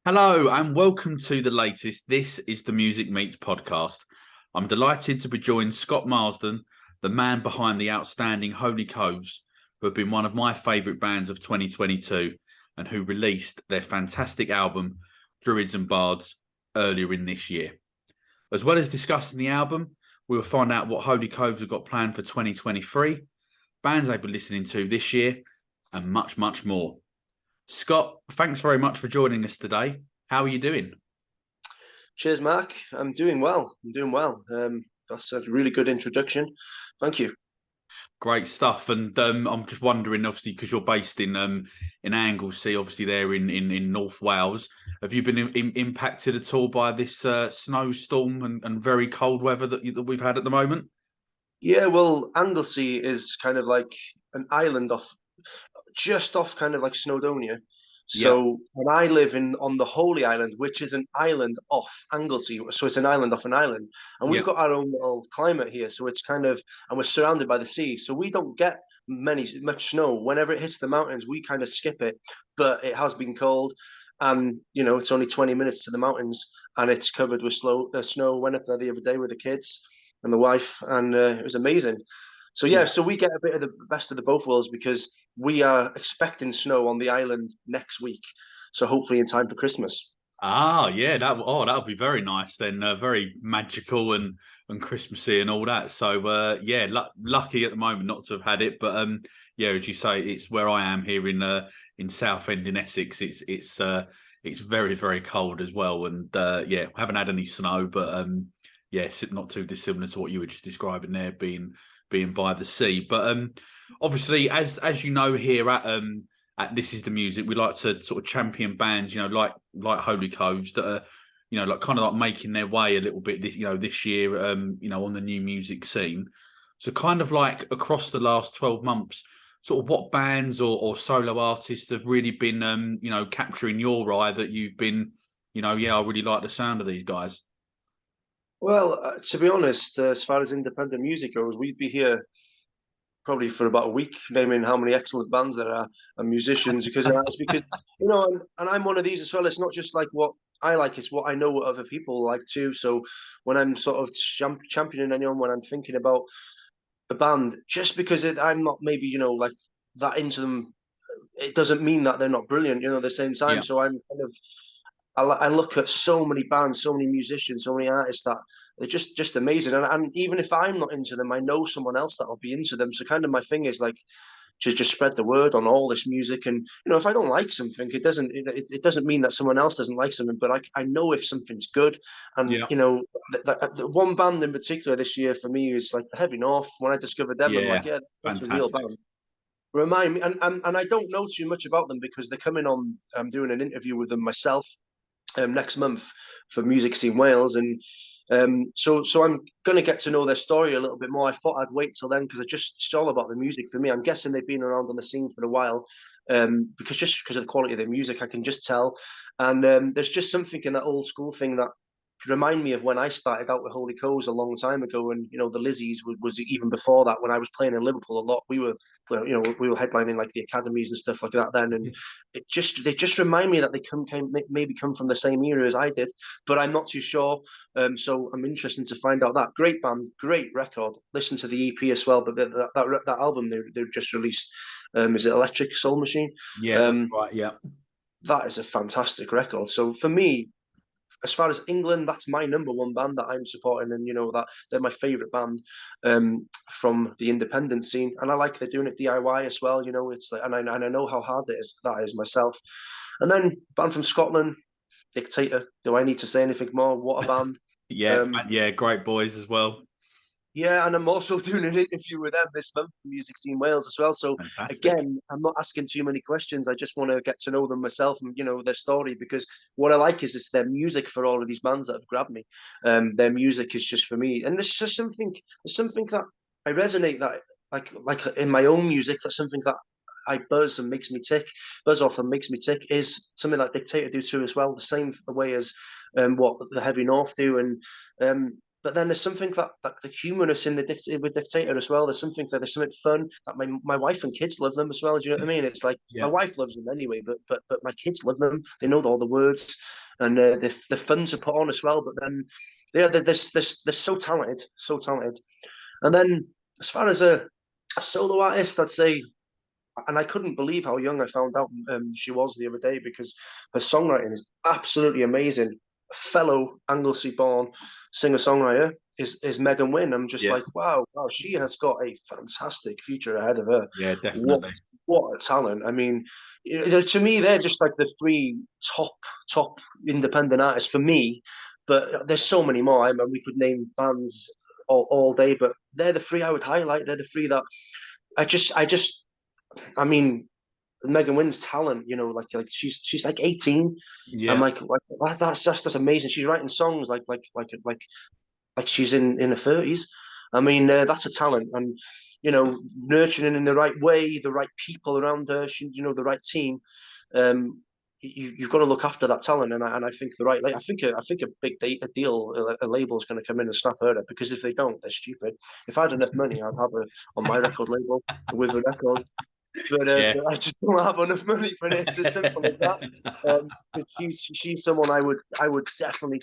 Hello and welcome to the latest This is the Music Meets podcast. I'm delighted to be joined Scott Marsden, the man behind the outstanding Holy Coves, who have been one of my favourite bands of 2022 and who released their fantastic album Druids and Bards earlier in this year. As well as discussing the album, we will find out what Holy Coves have got planned for 2023, bands they've been listening to this year, and much, much more. Scott, thanks very much for joining us today. How are you doing? Cheers, Mark. I'm doing well. That's a really good introduction. Thank you. Great stuff. And I'm just wondering, obviously, because you're based in Anglesey, obviously there in North Wales, have you been impacted at all by this snowstorm and very cold weather that we've had at the moment? Yeah, well, Anglesey is kind of like an island just off kind of like Snowdonia. Yeah, So, and I live on the Holy Island, which is an island off Anglesey. So it's an island off an island, and we've yeah, got our own little climate here. So it's kind of, and we're surrounded by the sea. So we don't get much snow. Whenever it hits the mountains, we kind of skip it. But it has been cold, and it's only 20 minutes to the mountains, and it's covered with snow. Went up there the other day with the kids and the wife, and it was amazing. So yeah, yeah. so we get a bit of the best of the both worlds because we are expecting snow on the island next week. So hopefully in time for Christmas. Ah, yeah. That'll be very nice then. Very magical and Christmassy and all that. So yeah, lucky at the moment not to have had it, but yeah, as you say, it's where I am here in Southend in Essex. It's very very cold as well, and yeah, haven't had any snow, but yes, not too dissimilar to what you were just describing there, being by the sea. But obviously, as you know, here at This Is the Music, we like to sort of champion bands, like Holy Coves that are, like kind of like making their way a little bit, this year, on the new music scene. So kind of like across the last 12 months, sort of what bands or solo artists have really been, capturing your eye that you've been, yeah, I really like the sound of these guys. Well, to be honest, as far as independent music goes, we'd be here probably for about a week naming how many excellent bands there are and musicians because and I'm one of these as well. It's not just like what I like, it's what I know what other people like too. So when I'm sort of championing anyone, when I'm thinking about a band, just because I'm not maybe like that into them, it doesn't mean that they're not brilliant. At the same time. Yeah, So I'm kind of I look at so many bands, so many musicians, so many artists that they're just amazing. And even if I'm not into them, I know someone else that will be into them. So kind of my thing is like just spread the word on all this music. And if I don't like something, it doesn't mean that someone else doesn't like something. But I know if something's good. And yeah, the one band in particular this year for me is like the Heavy North. When I discovered them, I'm like, yeah, yeah, that's a real fantastic. band. Remind me, and I don't know too much about them because they're coming on. I'm doing an interview with them myself next month for Music Scene Wales, and so I'm going to get to know their story a little bit more. I thought I'd wait till then because it's all about the music for me. I'm guessing they've been around on the scene for a while, because of the quality of their music, I can just tell. And there's just something in that old school thing that remind me of when I started out with Holy Coves a long time ago, and the Lizzies was even before that when I was playing in Liverpool a lot. We were headlining like the academies and stuff like that then, and they just remind me that they maybe come from the same era as I did, but I'm not too sure. So I'm interested to find out that. Great band, great record. Listen to the EP as well, but that album they've just released, is it Electric Soul Machine? Yeah, that's Um, right. Yeah. that is a fantastic record. So for me, as far as England, that's my number one band that I'm supporting, and that they're my favourite band from the independent scene, and I like they're doing it DIY as well. It's like, and I know how hard that is myself. And then band from Scotland, Dictator. Do I need to say anything more? What a band! Yeah, Um, yeah, great boys as well. yeah, and I'm also doing an interview with them this month, Music Scene Wales as well. So Fantastic. again, I'm not asking too many questions. I just want to get to know them myself and their story, because what I like is it's their music for all of these bands that have grabbed me. Their music is just for me, and there's something that I resonate that like in my own music. That's something that I buzz and makes me tick. Buzz off and makes me tick is something that Dictator do too as well. The same way as what the Heavy North do, and but then there's something that the humorous in with Dictator as well. There's something fun that my wife and kids love them as well. Do you know what I mean? It's like my Yeah. wife loves them anyway, but my kids love them. They know all the words, and they're fun to put on as well. But then, yeah, they're so talented, so talented. And then as far as a solo artist, I'd say, and I couldn't believe how young I found out she was the other day, because her songwriting is absolutely amazing. A fellow Anglesey-born singer-songwriter is Megan Wynn. I'm just Yeah. like, wow, she has got a fantastic future ahead of her. Yeah, What definitely. what a talent! I mean, to me, they're just like the three top independent artists for me. But there's so many more. I mean, we could name bands all day, but they're the three I would highlight. They're the three that I mean, Megan Wynn's talent, like she's like 18. I'm Yeah. like that's amazing. She's writing songs like she's in her 30s. I mean, that's a talent, and nurturing in the right way, the right people around her, the right team. Um, you've got to look after that talent, and I think the right, like I think a big deal, a label is going to come in and snap her up, because if they don't, they're stupid. If I had enough money, I'd have her on my record label with a record, Yeah. but I just don't have enough money for it. It's as simple as that. But she's someone I would definitely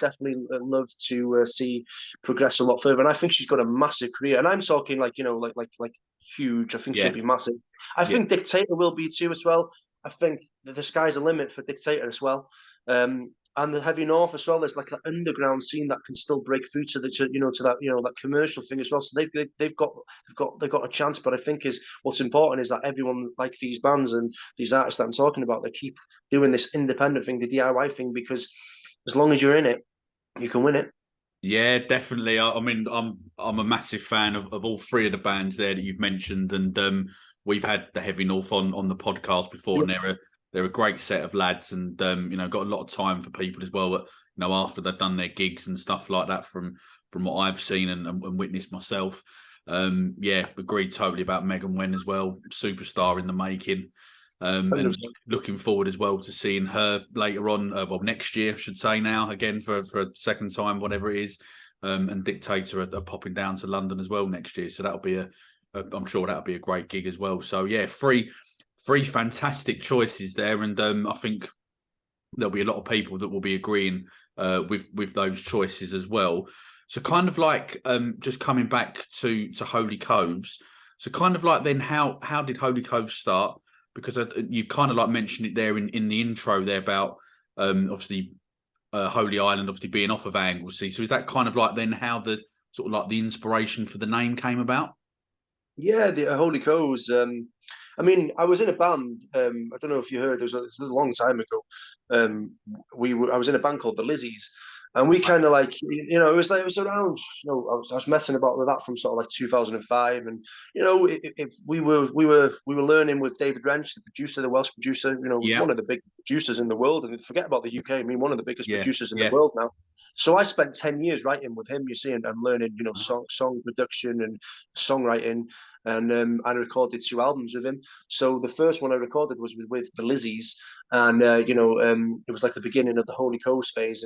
love to see progress a lot further, and I think she's got a massive career. And I'm talking like like huge. I think she'll Yeah. be massive. I Yeah. think Dictator will be too as well. I think that the sky's the limit for Dictator as well. And the heavy north as well. There's like that underground scene that can still break through to that that commercial thing as well. So they've got a chance. But I think is what's important is that everyone, like these bands and these artists that I'm talking about, they keep doing this independent thing, the DIY thing, because as long as you're in it, you can win it. Yeah, definitely. I mean, I'm a massive fan of all three of the bands there that you've mentioned, and we've had the Heavy North on the podcast before, Yeah, and they're a great set of lads, and got a lot of time for people as well. But after they've done their gigs and stuff like that, from what I've seen and witnessed myself, yeah, agree totally about Megan Wen as well, superstar in the making. And 100%. looking forward as well to seeing her later on, well, next year, I should say now, again for a second time, whatever it is. And Dictator are popping down to London as well next year. So that'll be I'm sure that'll be a great gig as well. So yeah, three fantastic choices there. And I think there'll be a lot of people that will be agreeing with those choices as well. So kind of like just coming back to Holy Coves. So kind of like then how did Holy Coves start? Because you kind of like mentioned it there in the intro there about obviously Holy Island obviously being off of Anglesey. So is that kind of like then how the sort of like the inspiration for the name came about? Yeah, the Holy Coves. I mean, I was in a band. I don't know if you heard. It was a long time ago. I was in a band called the Lizzies, and we kind of like, it was around. I was messing about with that from sort of like 2005, and we were learning with David Wrench, the producer, the Welsh producer. Was Yeah, one of the big producers in the world, and forget about the UK. I mean, one of the biggest yeah, producers in the yeah. world now. So I spent 10 years writing with him, you see, and learning, song production and songwriting, and I recorded 2 albums with him. So the first one I recorded was with the Lizzies, and it was like the beginning of the Holy Coast phase.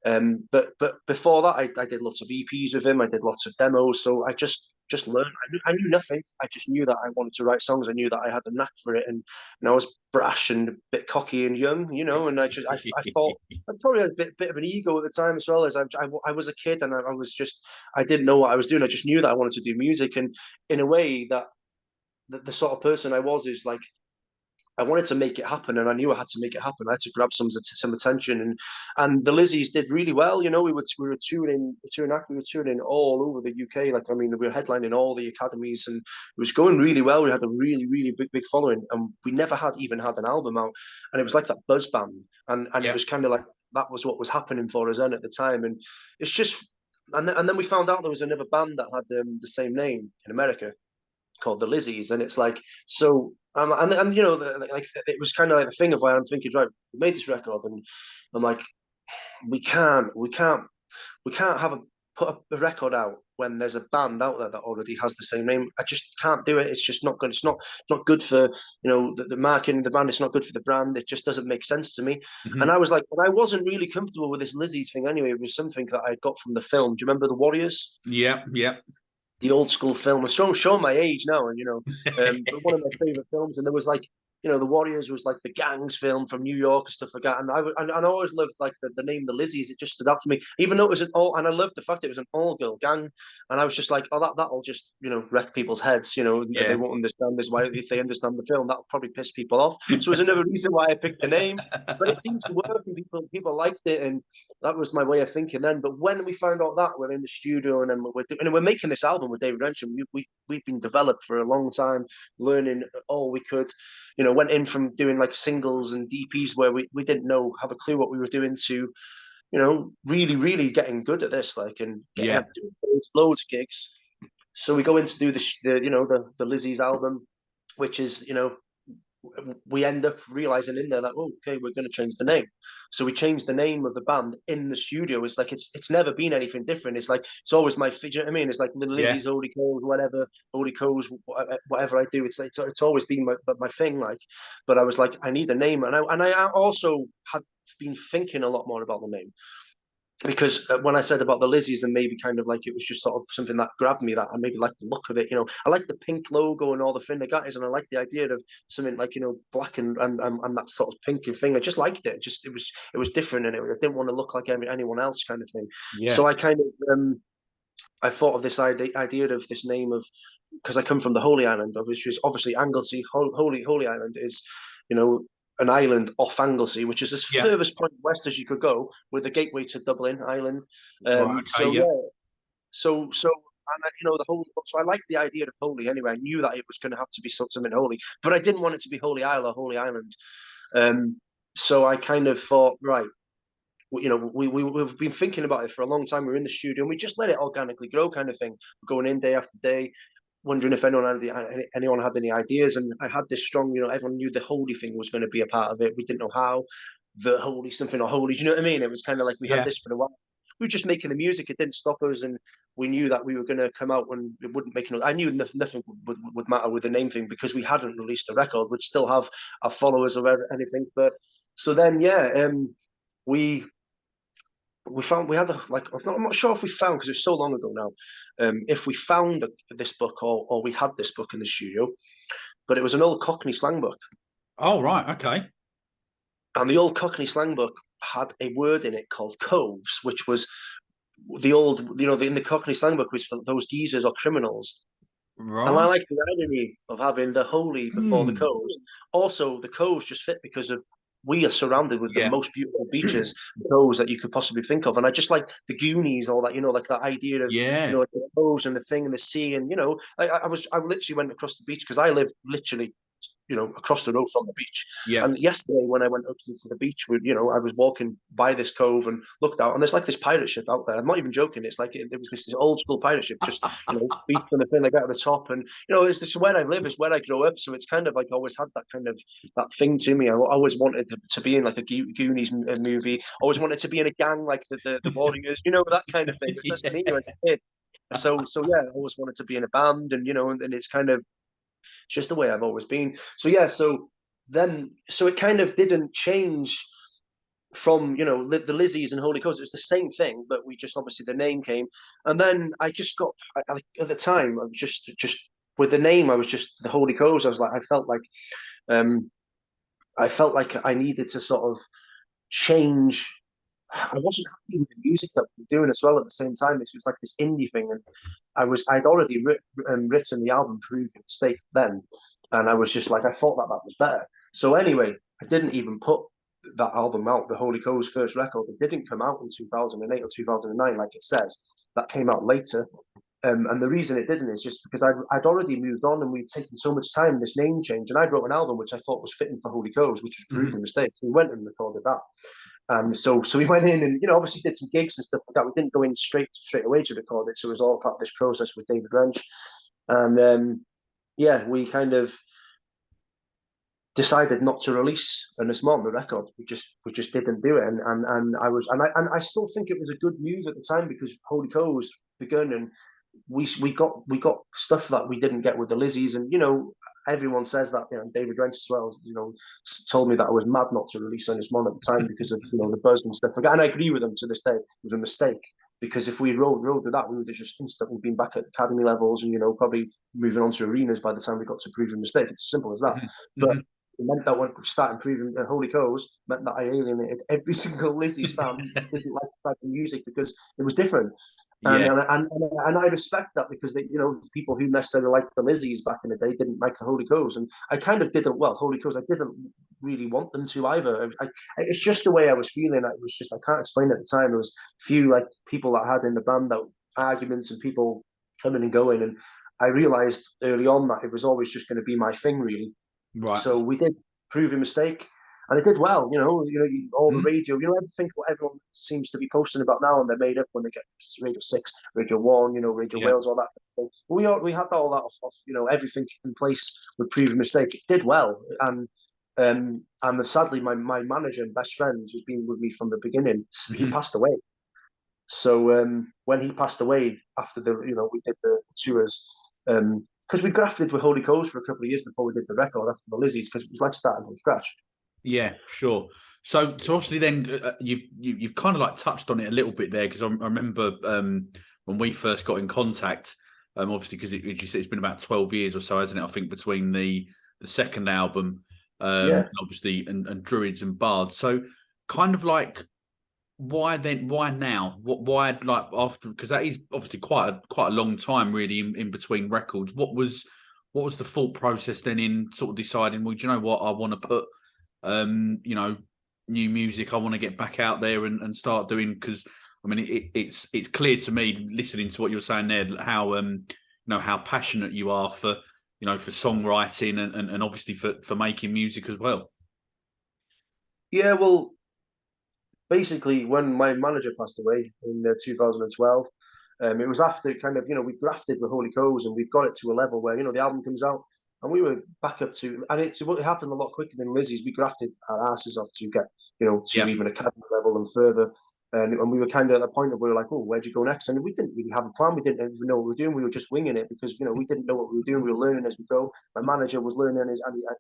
And but before that, I did lots of EPs with him. I did lots of demos. So I just learned. I knew nothing. I just knew that I wanted to write songs. I knew that I had the knack for it, and I was brash and a bit cocky and young, and I thought I probably had a bit of an ego at the time as well. As I was a kid, and I was just, I didn't know what I was doing. I just knew that I wanted to do music, and in a way that the sort of person I was is like, I wanted to make it happen, and I knew I had to make it happen. I had to grab some attention, and the Lizzies did really well. We were touring all over the UK. Like, I mean, we were headlining all the academies, and it was going really well. We had a really big following, and we never had even had an album out, and it was like that buzz band, and it Yeah, was kind of like that was what was happening for us then at the time, and it's just. And then we found out there was another band that had the same name in America, called the Lizzies, and it's like, so and like it was kind of like the thing of why I'm thinking, right, we made this record, and I'm like, we can't have put a record out when there's a band out there that already has the same name. I just can't do it. It's just not good. It's not good for the marketing of the band. It's not good for the brand. It just doesn't make sense to me. And I Mhm. was like, but I wasn't really comfortable with this Lizzie's thing anyway. It was something that I got from the film. Do you remember the Warriors? Yeah, yeah. The old school film. I'm showing my age now, and but one of my favorite films. And there was like, the Warriors was like the gangs film from New York and stuff like that. And I always loved like the name the Lizzies. It just stood out to me, even though it was an all. And I loved the fact it was an all girl gang. And I was just like, oh, that'll just wreck people's heads. They Yeah. won't understand this. Why if they understand the film, that'll probably piss people off. So it was another reason why I picked the name. But it seems to work, and people liked it, and that was my way of thinking then. But when we found out that we're in the studio and then we're making this album with David Wrench, and we've been developed for a long time, learning all we could. Went in from doing like singles and DPs where we didn't have a clue what we were doing to, really, really getting good at this, like, and getting Yeah. up doing loads of gigs. So we go in to do the Lizzie's album, which is, we end up realizing in there that, oh, okay, we're going to change the name. So we changed the name of the band in the studio. It's like it's never been anything different. It's like it's always my figure. I mean, it's like Little Yeah. Lizzie's, Holy Coves, whatever, Holy Coves, whatever I do. It's always been my thing. Like, but I was like, I need a name, and I also had been thinking a lot more about the name because when I said about the Lizzies and maybe kind of like it was just sort of something that grabbed me, that I maybe like the look of it. I like the pink logo and all the thing they got is, and I like the idea of something like black and that sort of pink thing. I just liked it. It was different, and I didn't want to look like anyone else, kind of thing. Yeah. So I kind of I thought of this idea of this name of, because I come from the Holy Island, which is obviously Anglesey. Holy Island is, you know, an island off Anglesey, which is as Yeah. furthest point west as you could go, with a gateway to Dublin Island. Right. Okay. So Yeah. yeah, so and the whole. So I liked the idea of holy anyway. I knew that it was going to have to be something holy, but I didn't want it to be Holy Isle or Holy Island. So I kind of thought, right, we've been thinking about it for a long time. We're in the studio and we just let it organically grow, kind of thing. We're going in day after day, wondering if anyone had any ideas. And I had this strong, everyone knew the holy thing was going to be a part of it. We didn't know how the holy something or holy. Do you know what I mean? It was kind of like we had Yeah. this for a while. We were just making the music. It didn't stop us, and we knew that we were going to come out when it wouldn't make no. I knew nothing would matter with the name thing because we hadn't released a record. We'd still have our followers or anything. But so then, yeah, we we had I'm not sure if we found, because it's so long ago now, if we found this book or we had this book in the studio, but it was an old Cockney slang book, Oh, right. Okay. and the old Cockney slang book had a word in it called coves, which was the old, in the Cockney slang book was for those geezers or criminals. And I Right. like the irony of having the holy before the Hmm. coves. Also, the coves just fit because of we are surrounded with the Yeah. most beautiful beaches, coves that you could possibly think of. And I just like the Goonies, all that, like that idea of, Yeah. like the coves and the thing and the sea. And, I literally went across the beach because I live literally across the road from the beach. Yeah. And yesterday, when I went up to the beach, I was walking by this cove and looked out, and there's like this pirate ship out there. I'm not even joking. It's like it was this old school pirate ship, just beach and the thing like that at the top, and it's this where I live, is where I grew up, so it's kind of like always had that kind of that thing to me. I always wanted to be in like a Goonies movie. Always wanted to be in a gang like the Warriors, that kind of thing. It's just me as a kid. So yeah, I always wanted to be in a band, and it's kind of just the way I've always been. So yeah, so it kind of didn't change from the Lizzies and Holy Coast. It was the same thing, but we just obviously the name came, and then I just got at the time I was just with the name I was just the Holy Coast. I was like um I felt like I needed to sort of change. I wasn't happy with the music that we were doing as well at the same time. This was like this indie thing, and I'd already written the album Proving Mistake then, and I was just like I thought that was better. So anyway, I didn't even put that album out, the Holy Coast first record. It didn't come out in 2008 or 2009 like it says. That came out later. And the reason it didn't is just because I'd already moved on and we'd taken so much time in this name change. And I wrote an album which I thought was fitting for Holy Coast, which was Mhm. Proven Mistake. So we went and recorded that. So we went in and obviously did some gigs and stuff like that. We didn't go in straight away to record it, so it was all part of this process with David Wrench. And yeah, we kind of decided not to release an Ismon, the record. We just didn't do it, and I still think it was a good move at the time because Holy Coves begun, and we got stuff that we didn't get with the Lizzies, and everyone says that. David Wrench as well, told me that I was mad not to release on Ismon at the time because of the buzz and stuff. And I agree with him to this day. It was a mistake because if we rode with that, we would have just instantly been back at academy levels and probably moving on to arenas by the time we got to Proven Mistake. It's as simple as that. But it meant that when we started Proven Holy Coves, meant that I alienated every single Lizzie's fan who didn't like the type of music because it was different. And, Yeah. and I respect that because people who necessarily liked the Lizzies back in the day didn't like the Holy Coves, and I kind of didn't. Well, Holy Coves, I didn't really want them to either. It's just the way I was feeling. It was just I can't explain it at the time. There was few like people that I had in the band that arguments and people coming and going, and I realized early on that it was always just going to be my thing, really. Right. So we did Prove a Mistake, and it did well. All the radio, everything what everyone seems to be posting about now, and they're made up when they get Radio 6, Radio 1, Radio Yeah. Wales, all that. We had all that off, everything in place with Prove a Mistake. It did well, and sadly, my manager and best friend, who's been with me from the beginning, he passed away. So when he passed away after we did the tours, because we grafted with Holy Coves for a couple of years before we did the record after the Lizzies, because it was like starting from scratch. Yeah, sure. So obviously, then you've kind of like touched on it a little bit there because I remember when we first got in contact, obviously because you said it's been about 12 years or so, hasn't it? I think between the second album, obviously, and Druids and Bards. So kind of like, why then? Why now? Why like after? Because that is obviously quite a long time, really, in between records. What was the thought process then in sort of deciding? Well, do you know what? I want to put, new music. I want to get back out there and start doing. Because I mean, it's clear to me listening to what you're saying there how how passionate you are for for songwriting and obviously for making music as well. Yeah, well, basically, when my manager passed away in 2012, it was after kind of, we grafted the Holy Coves and we've got it to a level where, the album comes out and we were back up to, and it happened a lot quicker than Lizzie's. We grafted our asses off to get, to even academy level and further. And we were kind of at a point where we were like, oh, where'd you go next? And we didn't really have a plan. We didn't even know what we were doing. We were just winging it because, we didn't know what we were doing. We were learning as we go. My manager was learning,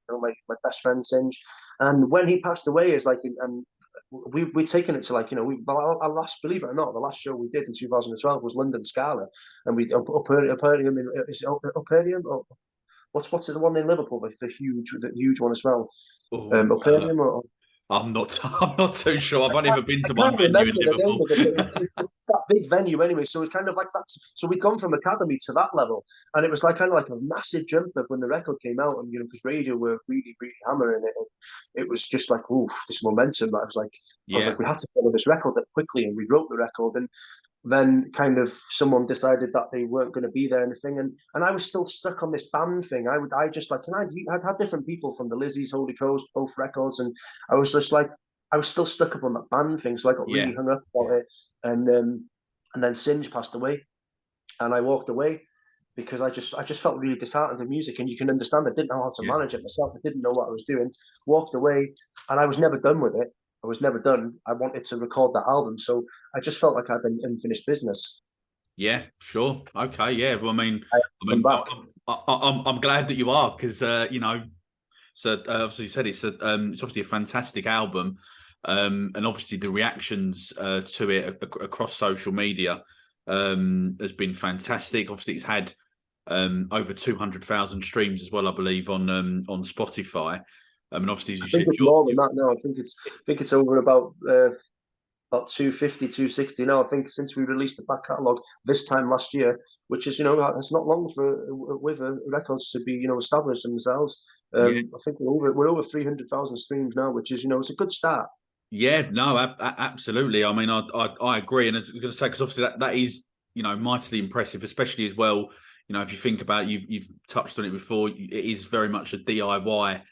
my best friend, Singe. And when he passed away, it's like, and we've taken it to like, our last, believe it or not, the last show we did in 2012 was London Scala, and we Uperium, is it Uperium, or what's the one in Liverpool, the huge one as well, Uperium, or I'm not too sure. I've only ever been to one can't venue in remember the name Liverpool. of it, but it's that big venue anyway. So it's kind of like that. So we'd gone from academy to that level, and it was like kind of like a massive jump up when the record came out, and because radio were really, really hammering it. And it was just like, ooh, this momentum. I was like, we have to follow this record up quickly, and we wrote the record, and then kind of someone decided that they weren't going to be there and the thing, and I was still stuck on this band thing. I just like, I'd had different people from the Lizzies, Holy Coast, both records, and I was just like, I was still stuck up on that band thing, so I got really hung up about it, and then Singe passed away, and I walked away because I just felt really disheartened with music, and you can understand I didn't know how to manage it myself. I didn't know what I was doing. Walked away, and I was never done with it. I was never done. I wanted to record that album, so I just felt like I had an unfinished business. Yeah, sure. Okay, yeah. Well, I mean, I'm back. I'm glad that you are because so obviously you said it's obviously a fantastic album, and obviously the reactions to it across social media has been fantastic. Obviously, it's had over 200,000 streams as well, I believe, on Spotify. And obviously, as you said, it's more than that now. I think it's over about 250, 260 now. I think since we released the back catalogue this time last year, which is it's not long for with records to be established themselves. I think we're over 300,000 streams now, which is it's a good start. Yeah, no, absolutely. I mean, I agree, and I was going to say because obviously that is mightily impressive, especially as well. If you think about you've touched on it before. It is very much a DIY.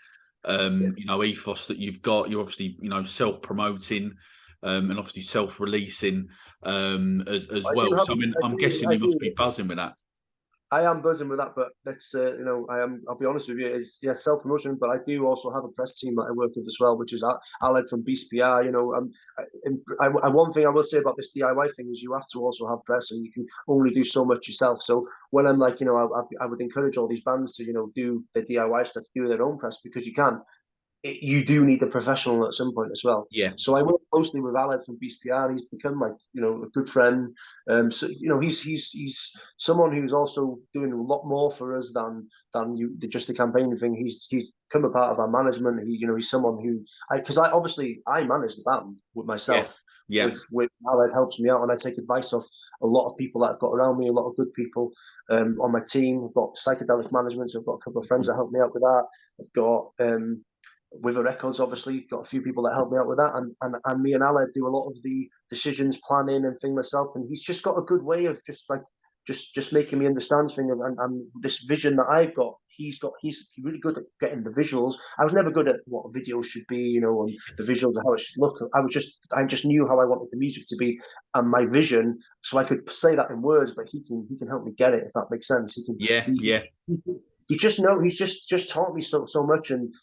Ethos that you've got. You're obviously self-promoting and obviously self-releasing as well. So I mean, I'm guessing you must be buzzing with that. I am buzzing with that, but that's I'll be honest with you, is self promotion. But I do also have a press team that I work with as well, which is Aled from Beast PR. One thing I will say about this DIY thing is you have to also have press, and you can only do so much yourself. So when I'm like, I would encourage all these bands to do the DIY stuff, do their own press because you can. You do need a professional at some point as well. Yeah, So I work closely with Aled from Beast PR. He's become like a good friend. So he's someone who's also doing a lot more for us than just the campaigning thing. He's become a part of our management. He's someone who because I obviously I manage the band with yeah, myself. yeah, With Aled helps me out, and I take advice off a lot of people that I've got around me, a lot of good people on my team. I've got psychedelic management, so I've got a couple of friends that help me out with that. I've got with the records, obviously, got a few people that help me out with that, and me and Aled do a lot of the decisions, planning, and thing myself. And he's just got a good way of just making me understand things, and this vision that I've got. He's really good at getting the visuals. I was never good at what videos should be, and the visuals of how it should look. I just knew how I wanted the music to be and my vision, so I could say that in words. But he can help me get it if that makes sense. yeah, yeah, He just know he's just taught me so much. And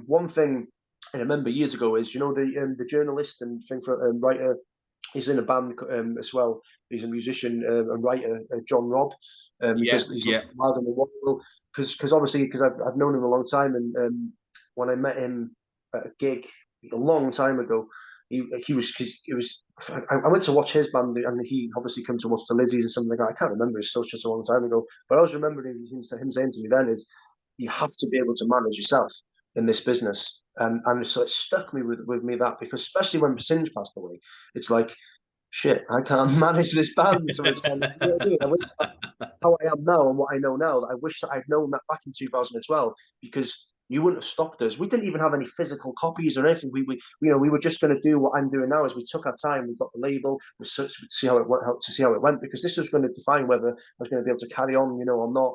one thing I remember years ago is the journalist and thing for writer. He's in a band as well. He's a musician and writer, John Robb. yeah, He's yeah, wild on the wall because obviously because I've known him a long time, and when I met him at a gig a long time ago, he was because it was I went to watch his band, and he obviously came to watch the Lizzies or something like that. I can't remember, it's such a long time ago, but I was remembering him saying to me then is you have to be able to manage yourself in this business. And so it stuck me with me that because especially when Singe passed away, it's like shit, I can't manage this band. So it's kind of I wish how I am now and what I know now. That I wish that I'd known that back in 2012 because you wouldn't have stopped us. We didn't even have any physical copies or anything. We were just going to do what I'm doing now. Is we took our time, we got the label, we see how it went, because this was going to define whether I was going to be able to carry on, or not.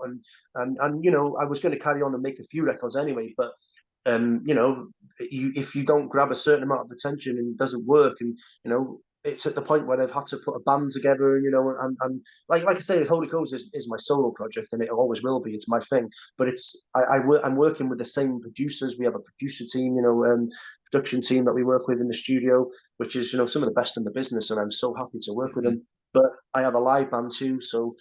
And I was going to carry on and make a few records anyway, but if you don't grab a certain amount of attention and it doesn't work, and it's at the point where they've had to put a band together, and like I say, Holy Coves is my solo project, and it always will be. It's my thing, but I'm working with the same producers. We have a producer team, production team that we work with in the studio, which is some of the best in the business, and I'm so happy to work with them. But I have a live band too, so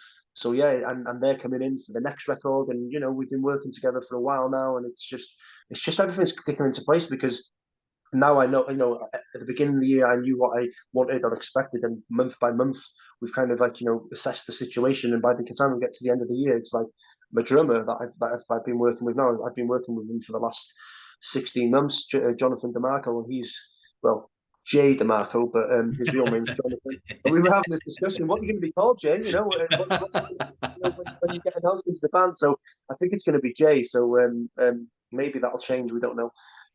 yeah, and they're coming in for the next record, and we've been working together for a while now, and it's just everything's clicking into place because now I know, at the beginning of the year, I knew what I wanted or expected, and month by month, we've kind of assessed the situation, and by the time we get to the end of the year, it's like my drummer that I've been working with now. I've been working with him for the last 16 months, Jonathan DeMarco, and he's well. Jay DeMarco, but his real name is Jonathan. And we were having this discussion. What are you going to be called, Jay? When you get announced into the band. So I think it's going to be Jay. So maybe that'll change. We don't know.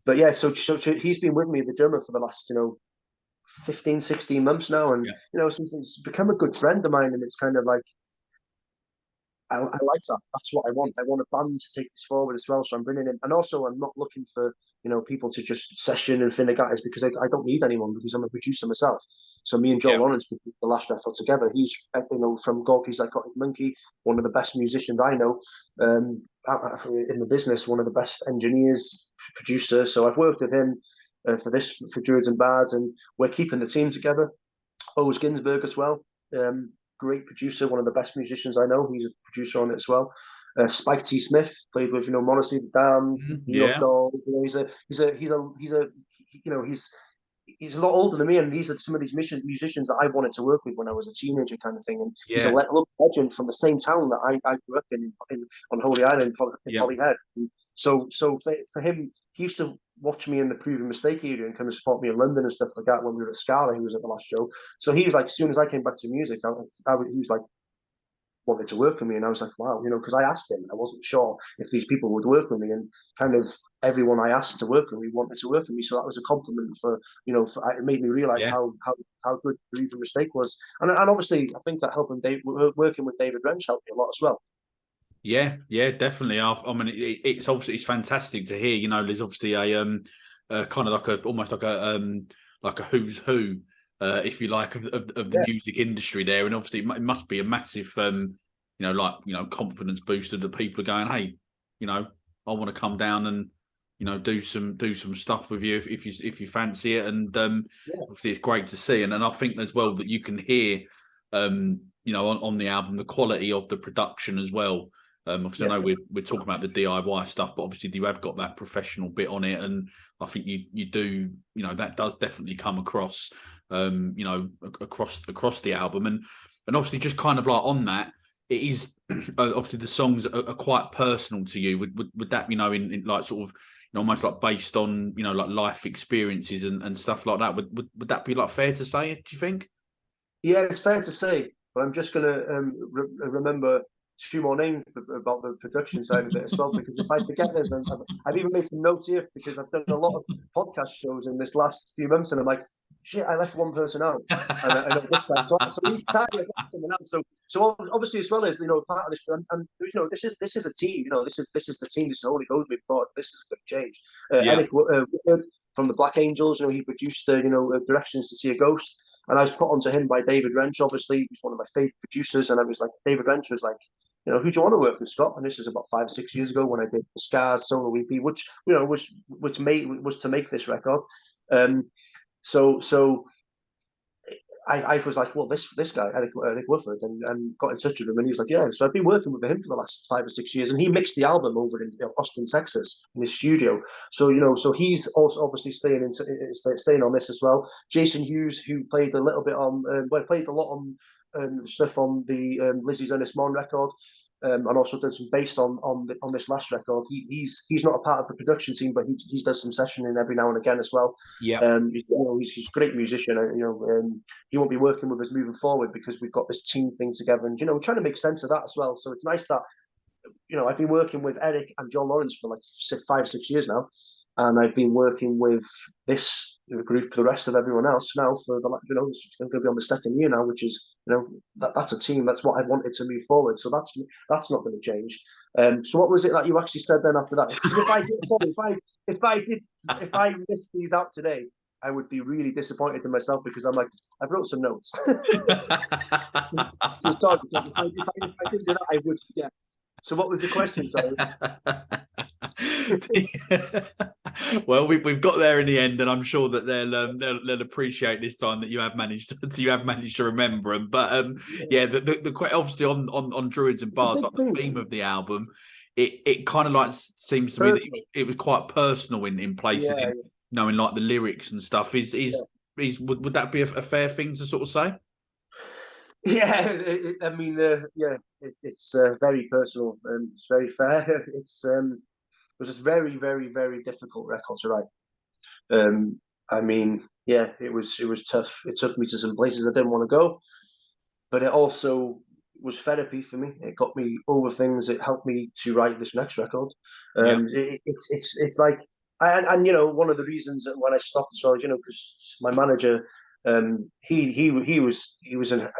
But yeah, so he's been with me, the drummer, for the last 15, 16 months now, and yeah, something's become a good friend of mine, and it's kind of like I like that. That's what I want. I want a band to take this forward as well. So I'm bringing in, and also I'm not looking for people to just session and finish guys because I don't need anyone because I'm a producer myself. So me and Joel yeah, Lawrence put the last record together. He's from Gorky's Psychotic Monkey, one of the best musicians I know in the business, one of the best engineers, producer. So I've worked with him for Druids and Bards, and we're keeping the team together. Oz Ginsberg as well. Great producer, one of the best musicians I know. He's a producer on it as well. Spike T. Smith played with Modesty the Damned, New York yeah, Dolls. He's a lot older than me, and these are some of these musicians that I wanted to work with when I was a teenager, kind of thing. And he's a yeah, legend from the same town that I grew up in on Holy Island, in yeah, Holyhead. And so for him, he used to watch me in the Proven Mistake area and come and support me in London and stuff like that when we were at Scala. He was at the last show, so he was like, as soon as I came back to music, he was like wanted to work with me, and I was like, wow, because I asked him, I wasn't sure if these people would work with me, and kind of everyone I asked to work with me wanted to work with me, so that was a compliment it made me realize yeah. how good the Even Mistake was, and obviously I think that helping working with David Wrench helped me a lot as well. Yeah, yeah, definitely. I mean, it's obviously it's fantastic to hear. There's obviously a kind of almost like a who's who, if you like, of the Yeah, music industry there, and obviously it must be a massive like confidence booster that people are going, hey, I want to come down and do some stuff with you if you fancy it, and obviously it's great to see, and I think as well that you can hear on the album the quality of the production as well. Obviously, I know we're talking about the DIY stuff, but obviously you have got that professional bit on it, and I think you do, that does definitely come across, across the album, and obviously just kind of like on that, it is obviously the songs are quite personal to you. Would that in like sort of almost like based on like life experiences and stuff like that? Would that be like fair to say? Do you think? Yeah, it's fair to say, but I'm just gonna remember two more names about the production side of it as well, because if I forget them, then I've even made some notes here because I've done a lot of podcast shows in this last few months, and I'm like, shit, I left one person out, and I know this time, so each time I got someone else. So obviously, as well as part of this, and this is a team. This is the team. This is only goes we thought this is going to change. Yeah. Eric Woodward from the Black Angels, he produced Directions to See a Ghost. And I was put onto him by David Wrench, obviously. He's one of my favourite producers. And I was like, David Wrench was like, who do you want to work with, Scott? And this was about 5 or 6 years ago when I did the Scars solo EP, which, was to make this record. So I was like, well, this guy, Eric Woodford, and got in touch with him, and he was like, yeah. So I've been working with him for the last 5 or 6 years, and he mixed the album over in Austin, Texas, in his studio. So so he's also obviously staying on this as well. Jason Hughes, who played a little bit on, played a lot on stuff on the Lizzie's Ernest Mon record. And also done some bass on this last record. He's not a part of the production team, but he does some sessioning every now and again as well. Yeah. He's a great musician. He won't be working with us moving forward because we've got this team thing together, and we're trying to make sense of that as well. So it's nice that I've been working with Eric and John Lawrence for like 5 or 6 years now, and I've been working with this group, the rest of everyone else now for it's going to be on the second year now, which is that's a team. That's what I wanted to move forward. So that's not going to change. So what was it that you actually said then after that? Because if I missed these out today, I would be really disappointed in myself because I'm like, I've wrote some notes. If I didn't do that, I would forget. So what was the question? Sorry. Well, we've got there in the end, and I'm sure that they'll appreciate this time that you have managed to remember them. But the obviously on Druids and Bards, like the theme of the album, it kind of like seems to me that it was quite personal in places, knowing like the lyrics and stuff. Would that be a fair thing to sort of say? Yeah, I mean, it's very personal and it's very fair. It was a very, very, very difficult record to write. I mean, it was tough. It took me to some places I didn't want to go, but it also was therapy for me. It got me over things. It helped me to write this next record. It's like, and one of the reasons that when I stopped as well, because my manager, he was at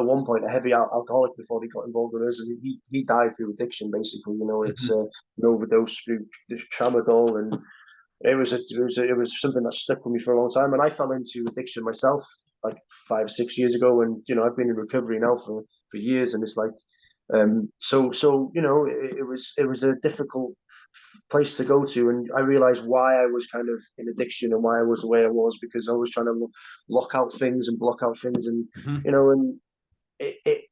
one point a heavy alcoholic before he got involved with us, and he died through addiction. Basically, it's an overdose through tramadol, and it was something that stuck with me for a long time. And I fell into addiction myself like 5 or 6 years ago, and I've been in recovery now for years, and it's like it was a difficult place to go to, and I realized why I was kind of in addiction and why I was the way I was, because I was trying to lock out things and block out things, and and it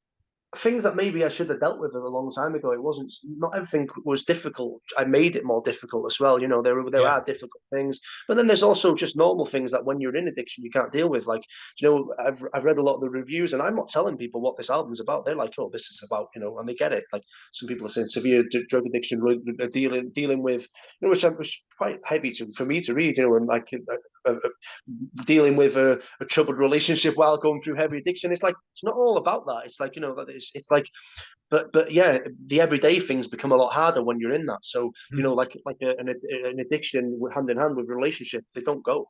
things that maybe I should have dealt with a long time ago. It wasn't, not everything was difficult. I made it more difficult as well. There are difficult things, but then there's also just normal things that when you're in addiction, you can't deal with. Like, I've read a lot of the reviews, and I'm not telling people what this album's about. They're like, oh, this is about, and they get it. Like, some people are saying severe drug addiction, dealing with, which was quite heavy for me to read, and like dealing with a troubled relationship while going through heavy addiction. It's like, it's not all about that. It's like, it's like, but yeah, the everyday things become a lot harder when you're in that. So like an addiction hand in hand with a relationship, they don't go.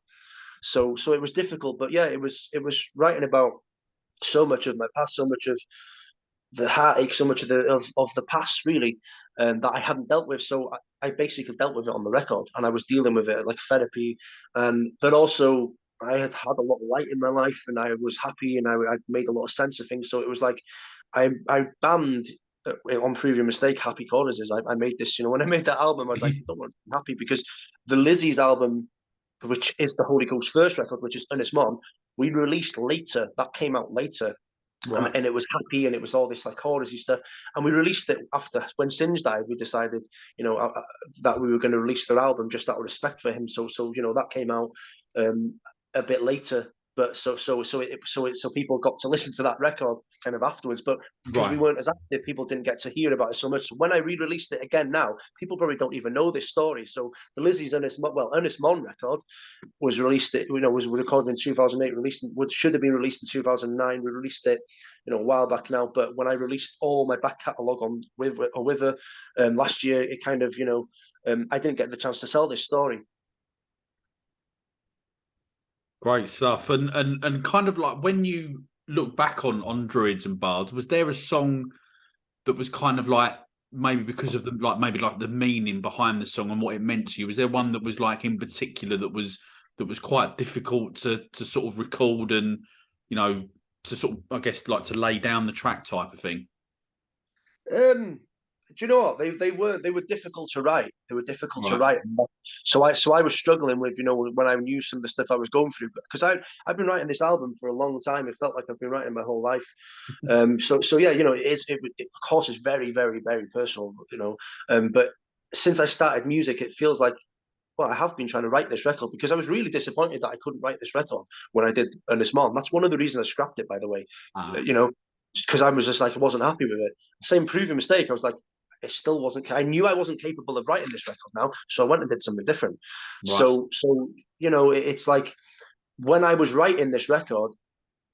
So it was difficult, but yeah, it was writing about so much of my past, so much of the heartache, so much of the past, really, that I hadn't dealt with. So I basically dealt with it on the record, and I was dealing with it like therapy, but also I had a lot of light in my life, and I was happy, and I made a lot of sense of things. So it was like I banned on Previous Mistake, Happy Choruses. I made this, when I made that album, I was like, I don't want to be happy, because the Lizzie's album, which is the Holy Ghost first record, which is Ernest Mon, we released later. That came out later. Right. And it was happy, and it was all this like chorusy stuff. And we released it after, when Singe died. We decided, that we were going to release their album just out of respect for him. So that came out a bit later. But so people got to listen to that record kind of afterwards. But because we Right. weren't as active, people didn't get to hear about it so much. So when I re-released it again now, people probably don't even know this story. So the Lizzie's Ernest Mon record was released. Was recorded in 2008. Should have been released in 2009. We released it, a while back now. But when I released all my back catalogue on with her last year, it kind of, I didn't get the chance to sell this story. Great stuff. And kind of like, when you look back on Druids and Bards, was there a song that was kind of like, maybe because of the meaning behind the song and what it meant to you? Was there one that was like in particular that was quite difficult to sort of record, and to sort of, I guess, like to lay down the track type of thing? Do you know what, they were difficult to write. They were difficult to Right. write. So I was struggling with, when I knew some of the stuff I was going through, because I've been writing this album for a long time. It felt like I've been writing my whole life. So yeah, it of course is very, very, very personal. But since I started music, it feels like, well, I have been trying to write this record, because I was really disappointed that I couldn't write this record when I did Ernest Mon. That's one of the reasons I scrapped it, by the way. Ah. Because I was just like, I wasn't happy with it. Same Proving Mistake. I was like, it still wasn't. I knew I wasn't capable of writing this record now, so I went and did something different. Right. It's like, when I was writing this record,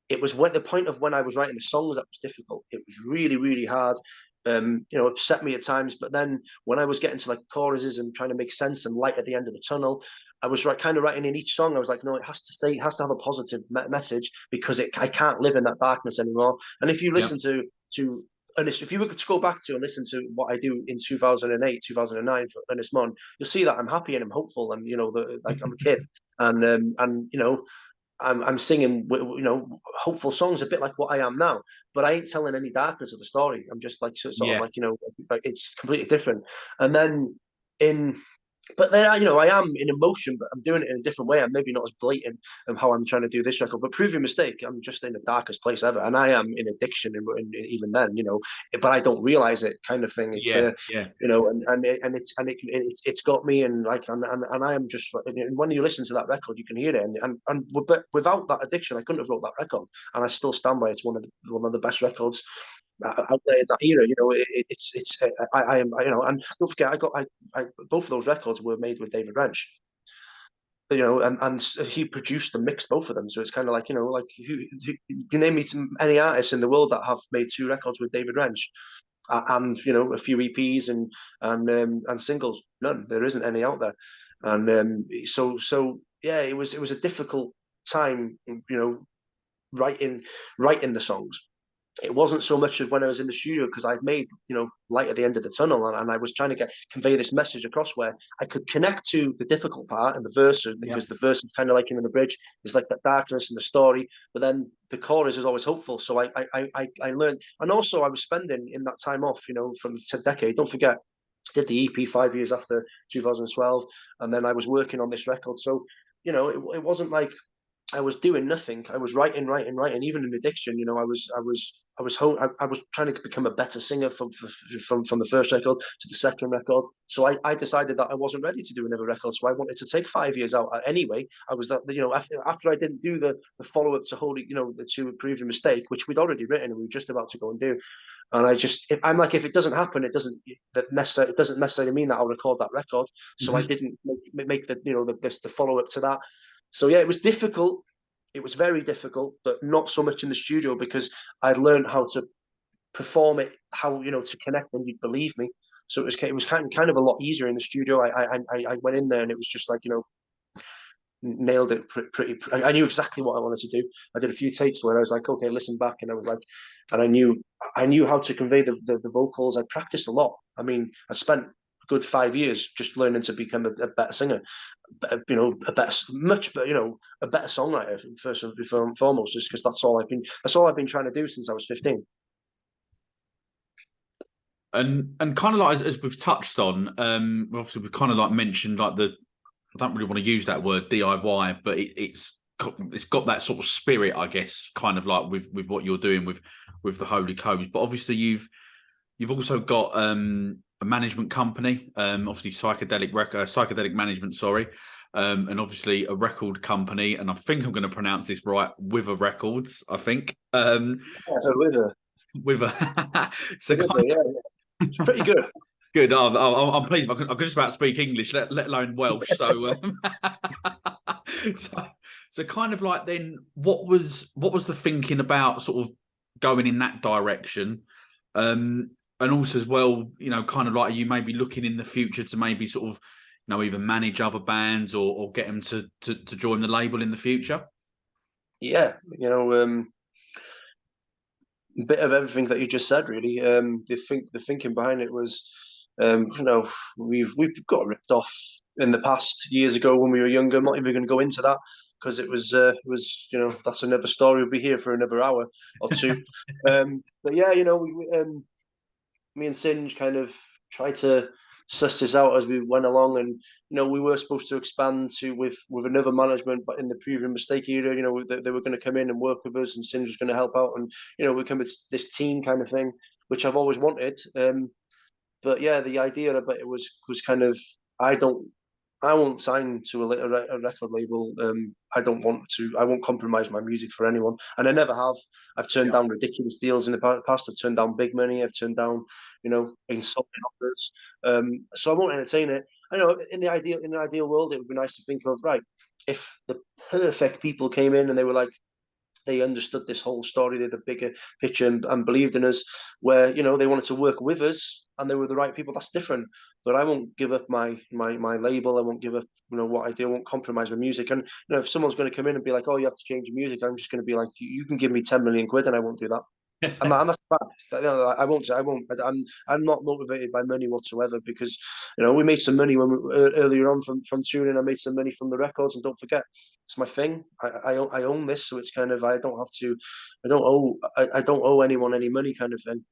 it was the point of when I was writing the songs that was difficult. It was really, really hard. It upset me at times. But then when I was getting to like choruses and trying to make sense and light at the end of the tunnel, I was kind of writing in each song. I was like, no, it has to have a positive message, because I can't live in that darkness anymore. And if you Yeah. listen to Ernest, if you were to go back to and listen to what I do in 2008, 2009 for Ernest Mon, you'll see that I'm happy and I'm hopeful, and like I'm a kid, and I'm singing, hopeful songs, a bit like what I am now, but I ain't telling any darkness of the story. I'm just like sort of Yeah. like, like it's completely different. And then in but then I am in emotion, but I'm doing it in a different way. I'm maybe not as blatant of how I'm trying to do this record. But Prove Your Mistake, I'm just in the darkest place ever, and I am in addiction, and even then, but I don't realize it, kind of thing. It's Yeah. Yeah. it's got me, and like and I am just, when you listen to that record, you can hear it, and without that addiction, I couldn't have wrote that record, and I still stand by it. It's one of the best records out there in that era. I am, and don't forget, I both of those records were made with David Wrench. And he produced and mixed both of them. So it's kind of like, like you name me any artists in the world that have made two records with David Wrench, and a few EPs and singles. None. There isn't any out there. And so yeah, it was a difficult time, writing the songs. It wasn't so much of when I was in the studio, because I'd made, light at the end of the tunnel, and I was trying to convey this message across where I could connect to the difficult part and the verse, Yeah. because the verse is kind of like in the bridge, there's like that darkness in the story, but then the chorus is always hopeful. So I learned, and also I was spending in that time off, from the decade. Don't forget, I did the EP 5 years after 2012, and then I was working on this record. So it wasn't like I was doing nothing. I was writing. Even in addiction, I was trying to become a better singer from the first record to the second record. So I decided that I wasn't ready to do another record. So I wanted to take 5 years out anyway. I was that, after I didn't do the follow up to Holy, to Prove Your Mistake, which we'd already written and we were just about to go and do. And I'm like, if it doesn't happen, it doesn't necessarily mean that I'll record that record. So I Mm-hmm. didn't make the follow up to that. So yeah, it was difficult. It was very difficult, but not so much in the studio, because I'd learned how to perform it, how to connect, and you'd believe me. So it was kind of a lot easier in the studio. I went in there, and it was just like, nailed it pretty. I knew exactly what I wanted to do. I did a few takes where I was like, okay, listen back, and I was like, and I knew how to convey the vocals. I practiced a lot. I mean, I spent a good 5 years just learning to become a better singer, a better, much better, a better songwriter first and foremost, just because that's all I've been trying to do since I was 15. And kind of like as we've touched on, obviously we've kind of like mentioned like the I don't really want to use that word DIY, but it's got that sort of spirit, I guess, kind of like with what you're doing with the Holy Coves. But obviously you've also got a management company, obviously psychedelic management, sorry, and obviously a record company, and I think I'm going to pronounce this right, Wither Records, I think. Yeah, So with a with a so kind yeah, yeah. It's pretty good. Good. I'm pleased. I could just about speak English, let alone Welsh. So, so, so kind of like then, what was the thinking about sort of going in that direction, and also as well, kind of like are you maybe looking in the future to maybe sort of, either manage other bands or get them to join the label in the future. Yeah, a bit of everything that you just said, really. The thinking behind it was, we've got ripped off in the past years ago when we were younger. I'm not even going to go into that because it was that's another story. We'll be here for another hour or two. But yeah, me and Singe kind of tried to suss this out as we went along, and we were supposed to expand to with another management, but in the previous mistake era, they were going to come in and work with us, and Singe was going to help out, and we become this team kind of thing, which I've always wanted. But yeah, the idea of it was kind of I don't I won't sign to a record label. I don't want to. I won't compromise my music for anyone, and I never have. I've turned Yeah. down ridiculous deals in the past. I've turned down big money. I've turned down, insulting offers. So I won't entertain it. I know in the ideal world, it would be nice to think of, right, if the perfect people came in and they were like, they understood this whole story, they had a bigger picture and believed in us, where they wanted to work with us and they were the right people. That's different. But I won't give up my label. I won't give up what I do. I won't compromise my music. And if someone's going to come in and be like, oh, you have to change your music, I'm just going to be like, you can give me 10 million quid and I won't do that. And that's the fact. I won't. I won't. I'm not motivated by money whatsoever, because we made some money earlier on from touring. I made some money from the records, and don't forget, it's my thing. I own this, so it's kind of I don't have to. I don't owe anyone any money, kind of thing.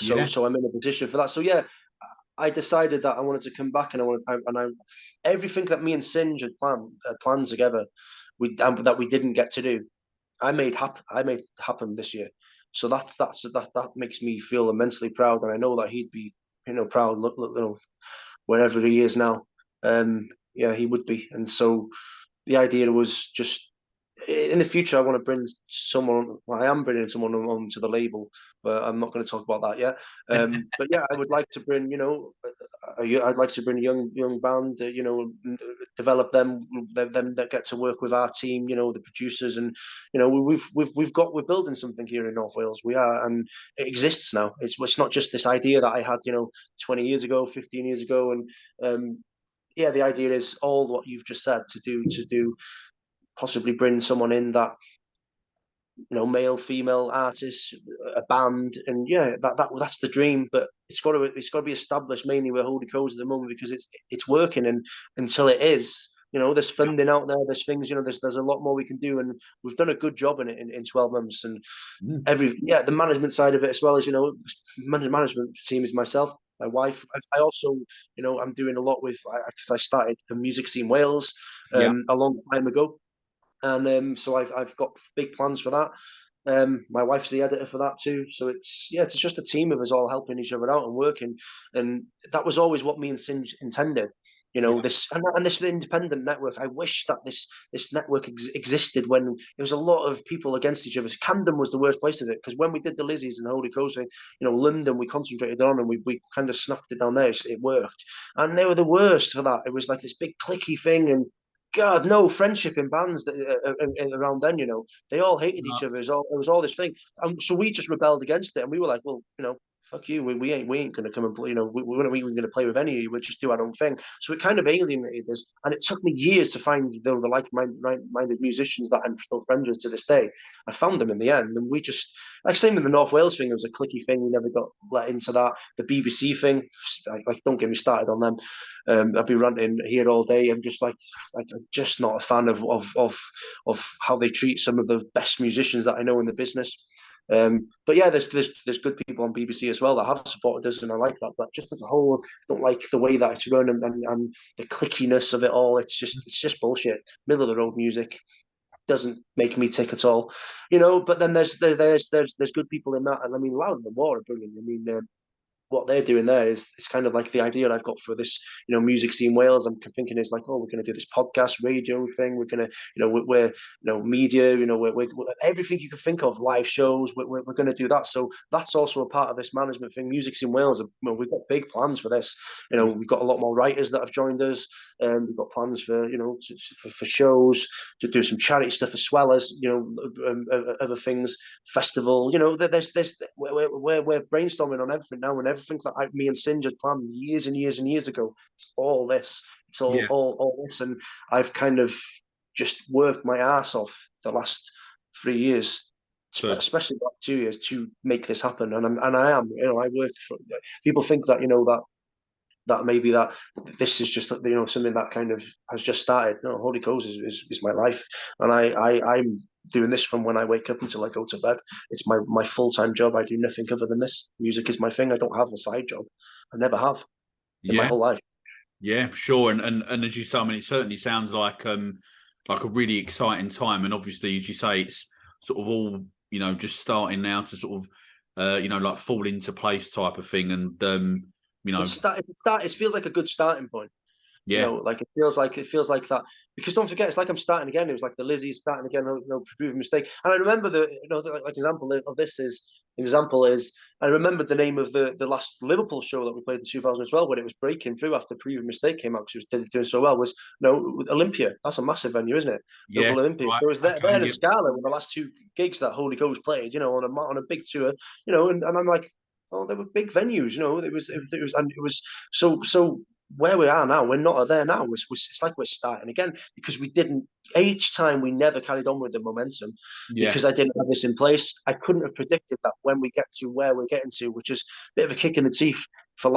So Yeah. so I'm in a position for that. So yeah, I decided that I wanted to come back, and I everything that me and Singe had planned together, that we didn't get to do. I made happen this year. So that makes me feel immensely proud, and I know that he'd be proud. Look, wherever he is now, yeah, he would be. And so the idea was just in the future, I want to bring someone. Well, I am bringing someone on to the label, but I'm not going to talk about that yet. But yeah, I would like to bring, I'd like to bring a young band, develop them that get to work with our team, the producers, and we're building something here in North Wales. We are, and it exists now. It's not just this idea that I had, 20 years ago, 15 years ago, and yeah, the idea is all what you've just said to do possibly bring someone in that male, female artists, a band, and yeah, that's the dream. But it's got to be established mainly with Holy Codes at the moment, because it's working, and until it is, there's funding out there, there's things, there's a lot more we can do, and we've done a good job in it in 12 months, and Mm. the management side of it as well as management team is myself. My wife. I also, I'm doing a lot with because I started the music scene Wales Yeah. a long time ago, and so I've got big plans for that. My wife's the editor for that too, so it's just a team of us all helping each other out and working, and that was always what me and Singe intended. Yeah. This independent network. I wish that this network existed when there was a lot of people against each other. Camden was the worst place of it, because when we did the Lizzies and Holy Coast thing, London we concentrated on, and we kind of snapped it down there. It worked, and they were the worst for that. It was like this big clicky thing, and God, no friendship in bands around then. They all hated each other. It was all this thing, so we just rebelled against it, and we were like, well, fuck you. We ain't going to come and play. We're not even going to play with any of you. We'll just do our own thing. So it kind of alienated us, and it took me years to find the like-minded musicians that I'm still friends with to this day. I found them in the end, and we just like same with the North Wales thing. It was a clicky thing. We never got let into that. The BBC thing, like don't get me started on them. I'd be ranting here all day. I'm just like I'm just not a fan of how they treat some of the best musicians that I know in the business. But yeah, there's good people on BBC as well that have supported us, and I like that. But just as a whole, I don't like the way that it's run and the clickiness of it all. It's just bullshit. Middle of the road music doesn't make me tick at all, But then there's good people in that, and I mean, Loud and War are brilliant. I mean, what they're doing there is it's kind of like the idea I've got for this, music scene Wales. I'm thinking is like, oh, we're going to do this podcast radio thing. We're going to, we're media, we're everything you can think of, live shows. We're going to do that. So that's also a part of this management thing. Music scene Wales. We've got big plans for this. We've got a lot more writers that have joined us. We've got plans for for shows, to do some charity stuff as well as other things, festival. There's we're brainstorming on everything now, and everything that me and Singe had planned years and years and years ago. It's all this. It's all this, and I've kind of just worked my ass off the last 3 years, So especially the last 2 years, to make this happen. And I am. I work for. People think that that maybe that this is just something that kind of has just started. No, Holy Coves is my life, and I'm doing this from when I wake up until I go to bed. It's my full-time job. I do nothing other than this. Music is my thing. I don't have a side job. I never have in my yeah, whole life. yeah, sure. And as you say, I mean, it certainly sounds like a really exciting time. And obviously, as you say, it's sort of all just starting now to sort of like fall into place type of thing. And It feels like a good starting point. yeah, Like it feels like that, because don't forget, it's like I'm starting again. It was like the Lizzie starting again, prove a mistake. And I remember like example is I remembered the name of the last Liverpool show that we played in 2012 when it was breaking through after Prove a Mistake came out because it was doing so well. Was Olympia. That's a massive venue, isn't it? yeah, Liverpool Olympia. right, It was there okay, in yeah, Scala with the last two gigs that Holy Ghost played. On a big tour. And I'm like, oh, they were big venues. And it was so where we are now, we're not there now. It's like we're starting again because we didn't. Each time we never carried on with the momentum yeah, because I didn't have this in place. I couldn't have predicted that when we get to where we're getting to, which is a bit of a kick in the teeth from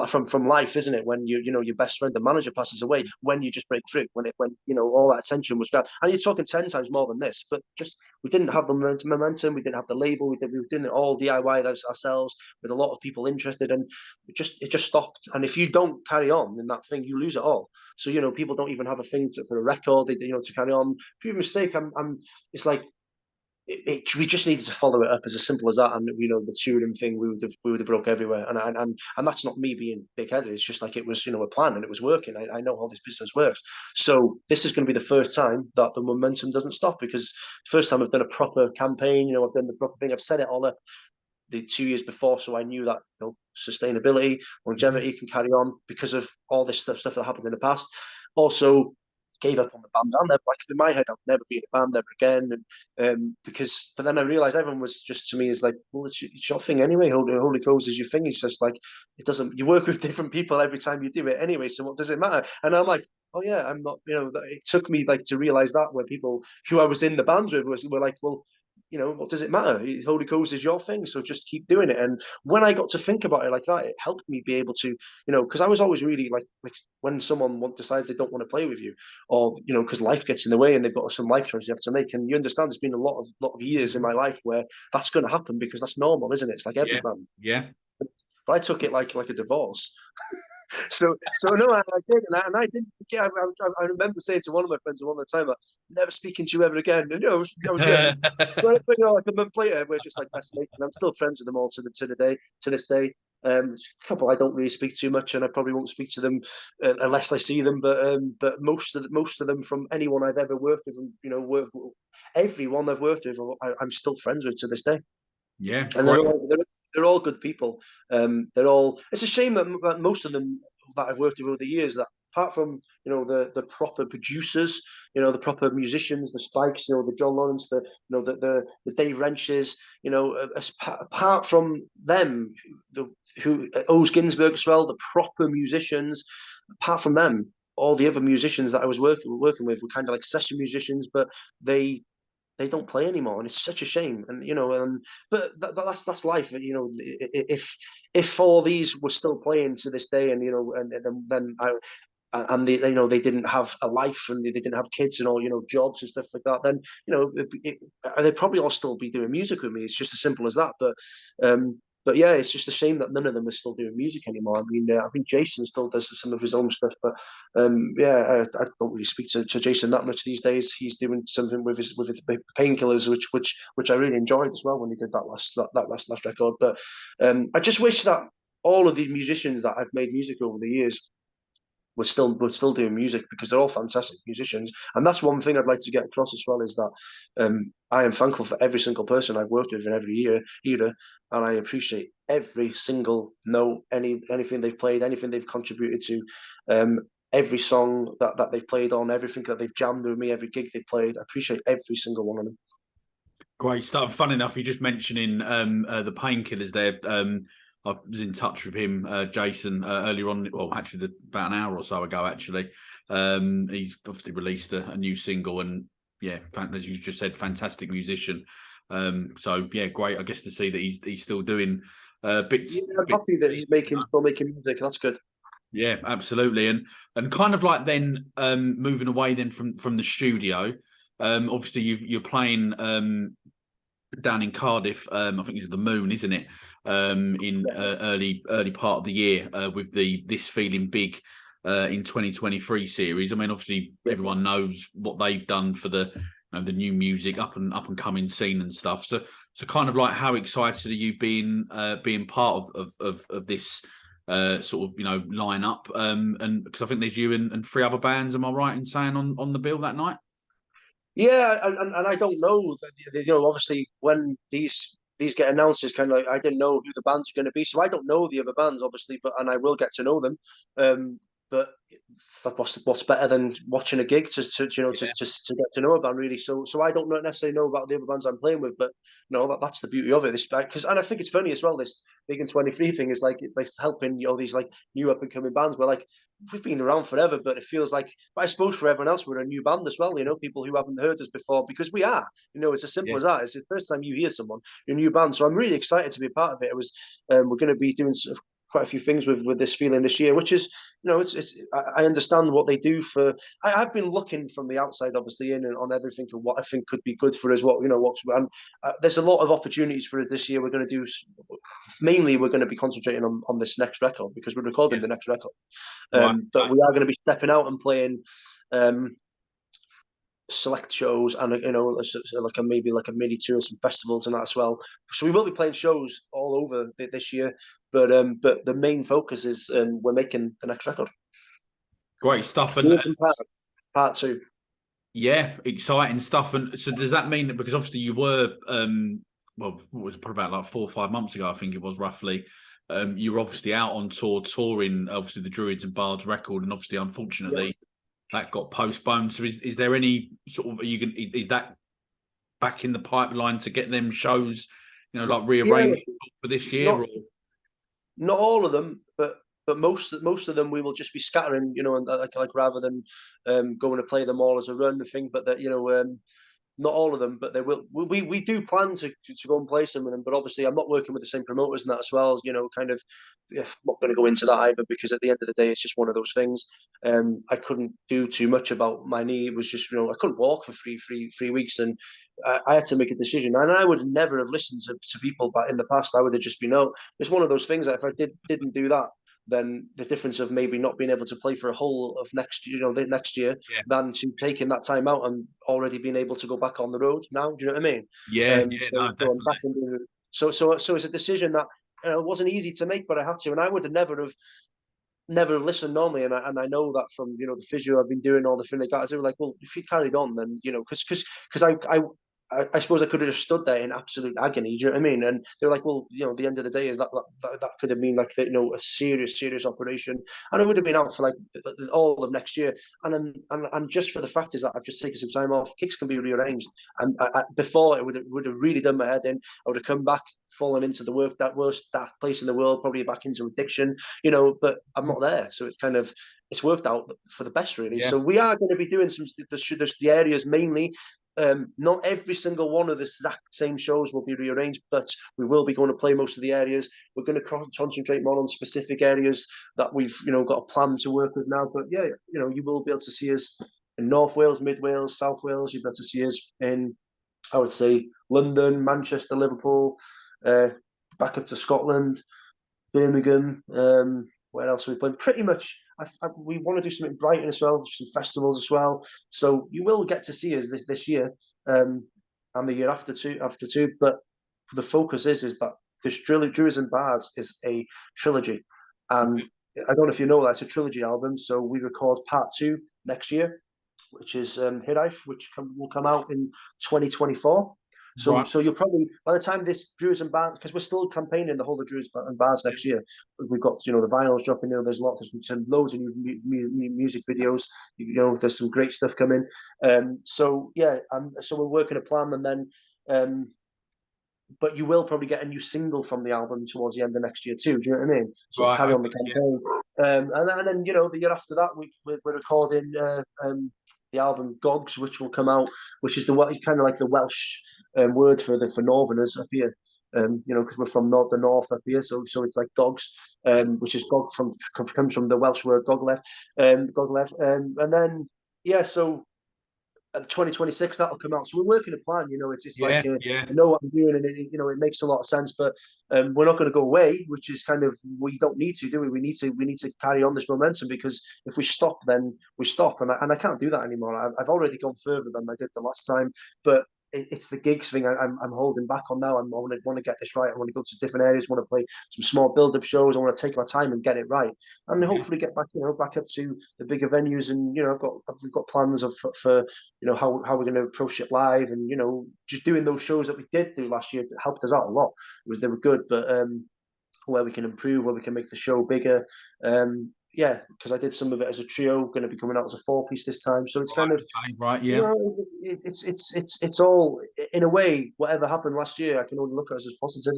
life, isn't it? When your best friend, the manager, passes away, when you just break through, when all that attention was grabbed, and you're talking 10 times more than this, but just we didn't have the momentum, we didn't have the label, we were doing it all DIY ourselves with a lot of people interested, and it just stopped. And if you don't carry on in that thing, you lose it all. So people don't even have a thing for a record, to carry on. Prove a mistake. It's like we just needed to follow it up as simple as that. And the touring thing, we would have broke everywhere. And that's not me being big headed. It's just like it was a plan and it was working. I know how this business works. So this is going to be the first time that the momentum doesn't stop, because first time I've done a proper campaign. I've done the proper thing. I've set it all up the 2 years before, so I knew that sustainability, longevity can carry on because of all this stuff that happened in the past. Also, gave up on the band. I'll never, like in my head, I'll never be in a band ever again. And but then I realized everyone was just to me is like, well, it's your thing anyway. Holy Coves is your thing. It's just like it doesn't. You work with different people every time you do it anyway. So what does it matter? And I'm like, oh yeah, I'm not. It took me like to realize that where people who I was in the band with were like, well, what does it matter? Holy Coves is your thing, so just keep doing it. And when I got to think about it like that, it helped me be able to, because I was always really like when someone decides they don't want to play with you, or because life gets in the way and they've got some life choices you have to make, and you understand there's been a lot of years in my life where that's going to happen because that's normal, isn't it? It's like every yeah, man. yeah, But I took it like a divorce. So no, I did, and I didn't. Yeah, I remember saying to one of my friends at one time that never speaking to you ever again. And I was great. But like a month later, we're just like best mates, and I'm still friends with them all to this day. A couple I don't really speak too much, and I probably won't speak to them unless I see them. But most of them, from anyone I've ever worked with, everyone I've worked with, I'm still friends with to this day, yeah, and great, they're all good people. They're all. It's a shame that most of them that I've worked with over the years, that apart from the proper producers, the proper musicians, the Spikes, the John Lawrence, the Dave Wrenches, apart from them, who Oz Ginsberg as well, the proper musicians. Apart from them, all the other musicians that I was working with were kind of like session musicians, but they they don't play anymore, and it's such a shame. And but that's life. If all these were still playing to this day, and then I and they didn't have a life, and they didn't have kids and all, jobs and stuff like that, then they'd probably all still be doing music with me. It's just as simple as that. But yeah, it's just a shame that none of them are still doing music anymore. I mean, I think Jason still does some of his own stuff, but yeah, I don't really speak to Jason that much these days. He's doing something with his Painkillers, which I really enjoyed as well when he did that last record. But I just wish that all of these musicians that I've made music over the years we're still doing music, because they're all fantastic musicians. And that's one thing I'd like to get across as well, is that I am thankful for every single person I've worked with in every era, and I appreciate every single note, anything they've played, anything they've contributed to, every song that they've played on, everything that they've jammed with me, every gig they've played. I appreciate every single one of them. Great stuff. Fun enough, you just mentioning the Painkillers there. I was in touch with him, Jason, earlier on. Well, actually, about an hour or so ago. Actually, he's obviously released a new single, and yeah, as you just said, fantastic musician. So yeah, great. I guess to see that he's still doing bits. Yeah, I'm happy that he's still making music. That's good. Yeah, absolutely, and kind of like then moving away then from the studio. Obviously, you're playing down in Cardiff. I think it's the Moon, isn't it? In early part of the year with the This Feeling Big in 2023 series. I mean, obviously everyone knows what they've done for the new music up and coming scene and stuff. So kind of like, how excited are you being part of this sort of lineup? And because I think there's you and three other bands. Am I right in saying on the bill that night? Yeah, and I don't know. Obviously, when these get announced, it's kind of like I didn't know who the bands are going to be, so I don't know the other bands, obviously, and I will get to know them. But what's better than watching a gig to get to know a band, really. So I don't necessarily know about the other bands I'm playing with, but that's the beauty of it. And I think it's funny as well. This Big in 23 thing is like it's helping these like new up and coming bands. We're like, we've been around forever, but it feels like, but I suppose for everyone else, we're a new band as well. People who haven't heard us before, because we are. It's as simple as that. It's the first time you hear someone, you're a new band. So I'm really excited to be a part of it. We're going to be doing quite a few things with This Feeling this year, which is, I understand what they do for. I've been looking from the outside, obviously, in and on everything and what I think could be good for us. And there's a lot of opportunities for us this year. We're going to do mainly. We're going to be concentrating on this next record, because we're recording the next record. But we are going to be stepping out and playing select shows, and maybe like a mini tour, some festivals and that as well. So we will be playing shows all over this year, but the main focus is we're making the next record. Great stuff. And part two. Yeah, exciting stuff. And so does that mean that, because obviously you were well, what was it, probably about like 4 or 5 months ago, I think it was roughly, you were obviously out on touring obviously the Druids and Bards record, and obviously unfortunately that got postponed. So is there any sort of, is that back in the pipeline to get them shows, like rearranged for this year? Not all of them, but most of them we will just be scattering, and like rather than going to play them all as a run thing, but that not all of them, but they will. We do plan to go and play some of them, but obviously I'm not working with the same promoters and that as well. Kind of, I'm not going to go into that either, because at the end of the day, it's just one of those things. I couldn't do too much about my knee. It was just, I couldn't walk for three weeks, and I had to make a decision. And I would never have listened to people back in the past. I would have just been, no. It's one of those things that if I didn't do that, then the difference of maybe not being able to play for a whole of next year, the next year, than to taking that time out and already being able to go back on the road now. Do you know what I mean? Definitely. So it's a decision that wasn't easy to make, but I had to, and I would have never listened normally, and I know that from the physio I've been doing, all the thing like that. They were like, well, if you carried on, then because I suppose I could have just stood there in absolute agony. Do you know what I mean? And they're like, well, the end of the day is that could have been like a serious operation, and I would have been out for like all of next year. And just for the fact is that I've just taken some time off. Gigs can be rearranged, and before it would have really done my head in. I would have come back, fallen into the worst place in the world, probably back into addiction. But I'm not there, so it's worked out for the best, really. So we are going to be doing the areas mainly Not every single one of the exact same shows will be rearranged, but we will be going to play most of the areas. We're going to concentrate more on specific areas that we've, got a plan to work with now. But yeah, you will be able to see us in North Wales, Mid Wales, South Wales. You'll be able to see us in, I would say, London, Manchester, Liverpool, back up to Scotland, Birmingham. Where else are we playing? Pretty much, we want to do something in Brighton as well, some festivals as well. So you will get to see us this year, and the year after too. But the focus is that this Druids and Bards is a trilogy, and I don't know if you know that it's a trilogy album. So we record part 2 next year, which is Hiraeth, which will come out in 2024. So, Right. so you'll probably, by the time this Druids and Bards, because we're still campaigning the whole of Druids and Bards next year, we've got the vinyls dropping. There's loads of new music videos. There's some great stuff coming. So yeah, so we're working a plan, and then but you will probably get a new single from the album towards the end of next year too. Do you know what I mean? So Right, carry on the okay, campaign, and then the year after that we're recording the album Gogs, which will come out, which is kind of like the Welsh word for Northerners up here. Because we're from the north up here, so it's like Gogs, which is Gog comes from the Welsh word Gogledd, and then yeah, so at 2026 that'll come out. So we're working a plan. It's like yeah, yeah, I know what I'm doing, and it makes a lot of sense. But we're not going to go away, which is kind of, we don't need to, do we? We need to carry on this momentum, because if we stop, then we stop, and I can't do that anymore. I've already gone further than I did the last time, but it's the gigs thing I'm holding back on now. I want to get this right. I want to go to different areas. I want to play some small build-up shows. I want to take my time and get it right, and yeah. hopefully get back back up to the bigger venues. And we've got plans for how we're going to approach it live, and just doing those shows that we did do last year helped us out a lot. They were good, but where we can improve, where we can make the show bigger. Yeah, because I did some of it as a trio, going to be coming out as a 4-piece this time. So it's kind of, Okay, right, yeah. it's all, in a way, whatever happened last year, I can only look at it as positive.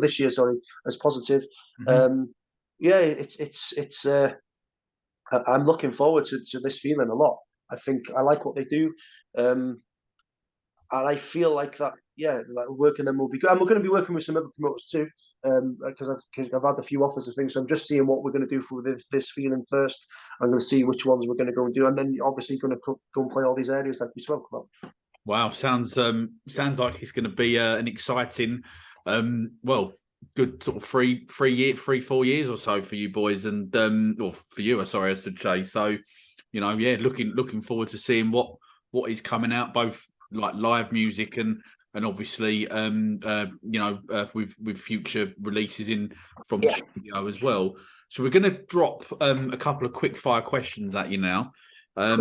This year, sorry, as positive. Yeah, it's I'm looking forward to this feeling a lot. I think I like what they do, and I feel like that. Yeah, like working them will be good. And we're going to be working with some other promoters too, because I've had a few offers of things. So I'm just seeing what we're going to do for this feeling first. I'm going to see which ones we're going to go and do, and then obviously going to go and play all these areas like we spoke about. Wow, sounds like it's going to be an exciting, well, good sort of 4 years or so for you boys, and or for you, sorry, I should say. So, yeah, looking forward to seeing what is coming out, both like live music and obviously with future releases from the studio as well. So we're going to drop a couple of quick fire questions at you now. So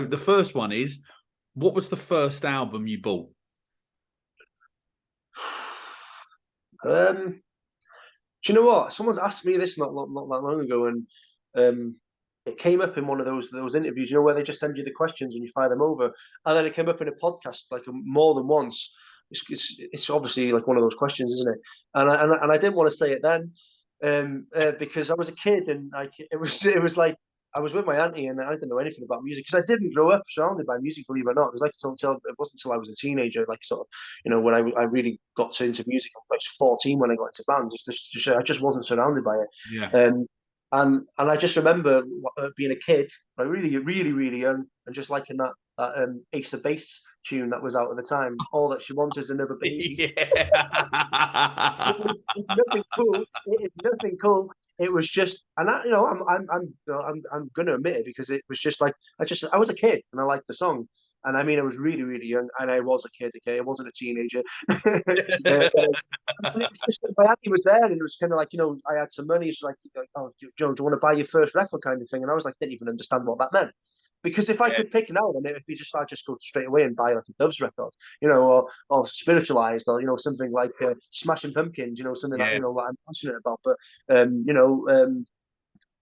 the first one is, what was the first album you bought? Do you know what? Someone's asked me this not that long ago, and it came up in one of those interviews, where they just send you the questions and you fire them over, and then it came up in a podcast like more than once. It's obviously like one of those questions, isn't it? And I didn't want to say it then, because I was a kid, and like it was like I was with my auntie, and I didn't know anything about music, because I didn't grow up surrounded by music, believe it or not. It was like it wasn't until I was a teenager, like sort of, when I really got into music. I was 14 when I got into bands. I just wasn't surrounded by it. Yeah. And I just remember being a kid, like really, really, really young, and just liking that Ace of Base tune that was out at the time. All that she wants is another baby. It's nothing cool. It is nothing cool. It was just, and I'm going to admit it, because it was just like I was a kid and I liked the song. And I mean, I was really, really young, and I was a kid. Okay, I wasn't a teenager. And it was just, my auntie was there, and it was kind of like, I had some money. She's like, "Oh, Joe, do you want to buy your first record?" kind of thing. And I was like, didn't even understand what that meant. Because if I could pick now, then it'd be I'd just go straight away and buy like a Doves record, or Spiritualized, or something like Smashing Pumpkins, something that that I'm passionate about.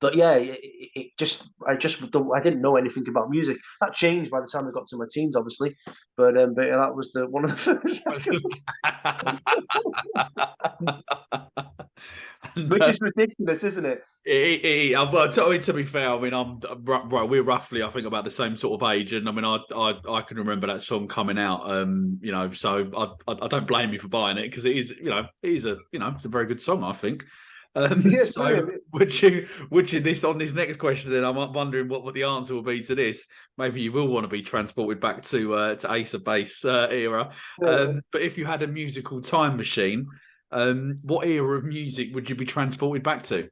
But yeah, I didn't know anything about music. That changed by the time I got to my teens, obviously. But that was one of the first. And, which is ridiculous, isn't it? well, to be fair, I mean, we're roughly, I think, about the same sort of age, and I mean, I can remember that song coming out, you know, so I don't blame you for buying it because it is, you know, it's a very good song, I think. Yeah, it's So brilliant. would you this on this next question? Then I'm wondering what the answer will be to this. Maybe you will want to be transported back to Ace of Base era. But if you had a musical time machine, what era of music would you be transported back to?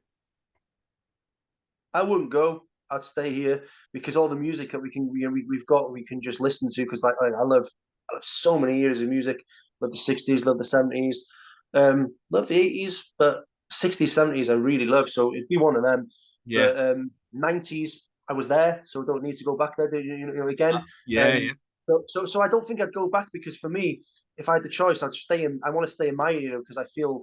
I wouldn't go. I'd stay here because all the music that we can, we've got, we can just listen to. Because I love so many years of music. Love the '60s, love the '70s, love the '80s, but '60s, '70s I really love. So it'd be one of them. Yeah, But '90s, I was there, so I don't need to go back there. Again. yeah, yeah, Um, so I don't think I'd go back because for me, if I had the choice, I'd stay in. I want to stay in my era because I feel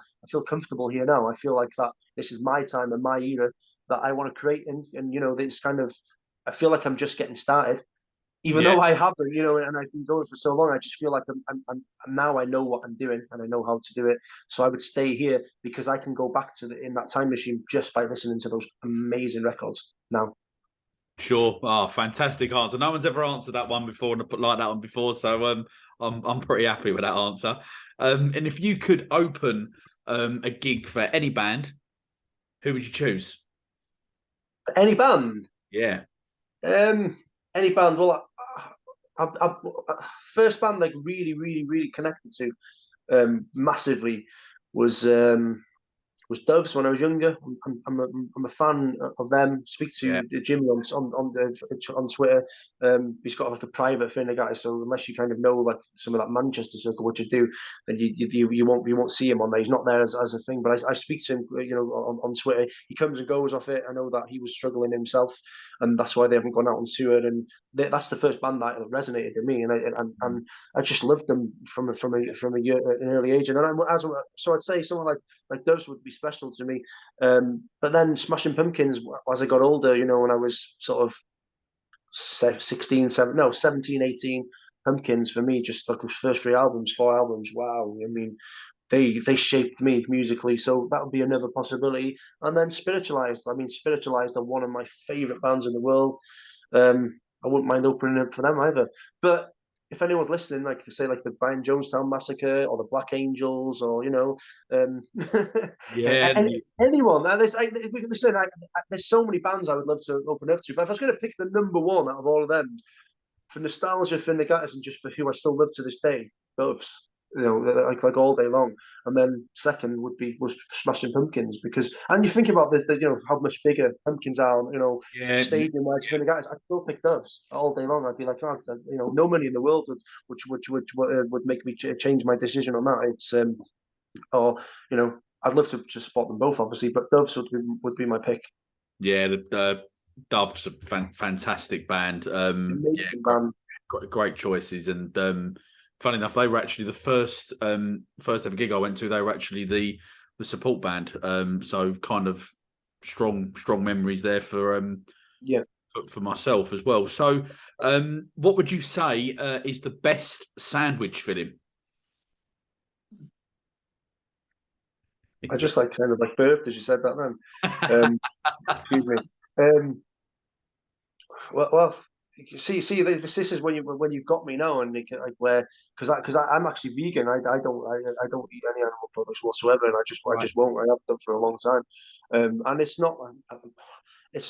comfortable here now. I feel like that this is my time and my era that I want to create, and it's kind of, I feel like I'm just getting started, even yeah. though I haven't, and I've been going for so long. I just feel like now I know what I'm doing and I know how to do it. So I would stay here because I can go back to in that time machine just by listening to those amazing records now. Sure. Oh, fantastic answer. No one's ever answered that one before and put like that one before, so I'm pretty happy with that answer. And if you could open a gig for any band, who would you choose? Any band, Yeah, um, any band. Well, first band like really, really, really connected to massively was Doves when I was younger. I'm a fan of them. Speak yeah, to Jimmy on Twitter. He's got like a private thing, the guy. So unless you kind of know like some of that Manchester circle, what you do, then you won't see him on there. He's not there as a thing. But I speak to him, on Twitter. He comes and goes off it. I know that he was struggling himself, and that's why they haven't gone out on tour. And that's the first band that resonated with me, and I just loved them an early age. And then so I'd say someone like those would be special to me. But then Smashing Pumpkins, as I got older, when I was sort of 16, 7, no, 17, 18, Pumpkins for me, just like the first 3 albums, 4 albums, wow. I mean, they shaped me musically, so that would be another possibility. And then Spiritualized. I mean, Spiritualized are one of my favorite bands in the world. I wouldn't mind opening up for them either. But if anyone's listening, like say like the Brian Jonestown Massacre or the Black Angels, or yeah, anyone. Listen, there's so many bands I would love to open up to. But if I was going to pick the number one out of all of them, for nostalgia, for Nagatas, and just for who I still love to this day, both, like all day long. And then second was Smashing Pumpkins, because, and you think about this, how much bigger Pumpkins are, yeah, stadium wise for Nagatas. I'd still pick Doves all day long. I'd be like, oh, no money in the world would make me change my decision on that. It's or I'd love to just support them both, obviously, but Doves would be my pick. yeah. The Dove's a fantastic band. Yeah, Amazing band. great choices. And funny enough, they were actually the first ever gig I went to. They were actually the support band. So kind of strong memories there Yeah. for myself as well. So, what would you say is the best sandwich filling? I just like kind of like burped as you said that then. Excuse me. Um, well, this is when you've got me now, and like where, I'm actually vegan. I don't eat any animal products whatsoever, and I Right. just won't. I have done for a long time, and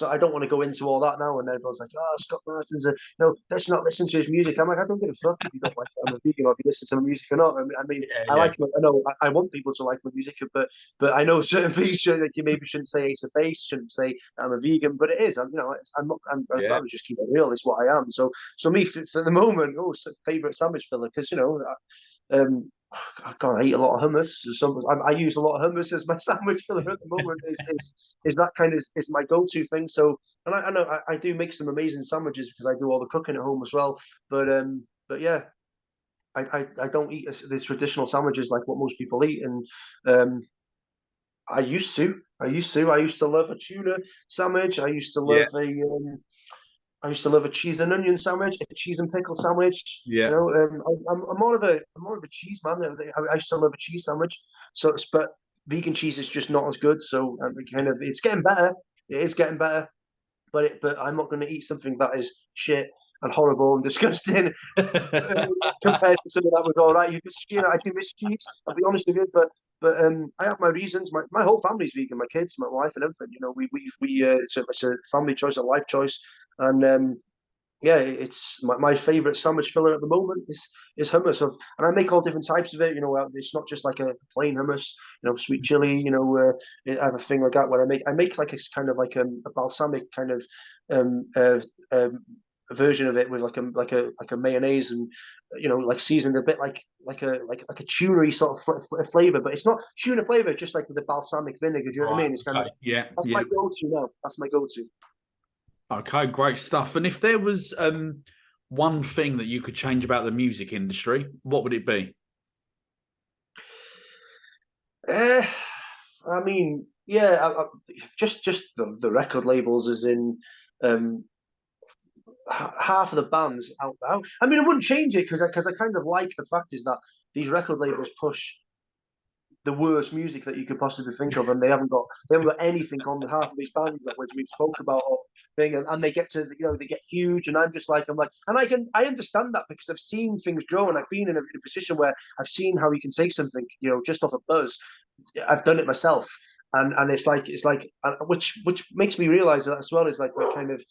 I don't want to go into all that now. And everyone's like, "Oh, Scott Marsden's let's not listen to his music." I'm like, I don't give a fuck if you don't like I'm a vegan, or if you listen to my music or not. I mean, Yeah, I yeah, like. I know I want people to like my music, but I know certain things like you maybe shouldn't say Ace of Base, shouldn't say I'm a vegan, but it is. I'm not. I'd yeah, rather just keep it real. It's what I am. So me for the moment, favorite sandwich filler, because um, God, I eat a lot of hummus. I use a lot of hummus as my sandwich filler at the moment. Is that kind of is my go-to thing. So, and I know I do make some amazing sandwiches because I do all the cooking at home as well. But yeah, I don't eat the traditional sandwiches like what most people eat, and um, I used to love a tuna sandwich. yeah, I used to love a cheese and onion sandwich, a cheese and pickle sandwich. yeah. I'm more of a cheese man. I used to love a cheese sandwich. So, but vegan cheese is just not as good. So kind of it's getting better. It is getting better, but I'm not going to eat something that is shit and horrible and disgusting compared to something that was all right. I do miss cheese. I'll be honest with you, but I have my reasons. My whole family's vegan. My kids, my wife, and everything. It's a family choice, a life choice, and yeah, it's my favorite sandwich filler at the moment is hummus and I make all different types of it. It's not just like a plain hummus. Sweet chili. I have a thing like that where I make like a kind of like a balsamic kind of um, uh, um, version of it with like a mayonnaise and like seasoned a bit like a tuna sort of flavor, but it's not tuna flavor, just like with the balsamic vinegar. Do you know what I Right. mean? It's kind of Okay. Yeah. that's my Yeah. go-to now. That's my go-to. Okay. Great stuff. And if there was one thing that you could change about the music industry, what would it be? Uh, I mean, yeah, just the record labels, as in um, half of the bands out there. I mean, I wouldn't change it because I kind of like the fact is that these record labels push the worst music that you could possibly think of, and they haven't got anything on half of these bands that we've spoke about or thing, and they get to they get huge, and I'm like, and I understand that because I've seen things grow, and I've been in a position where I've seen how you can say something just off a buzz. I've done it myself, and it's like which makes me realize that as well is like we're kind of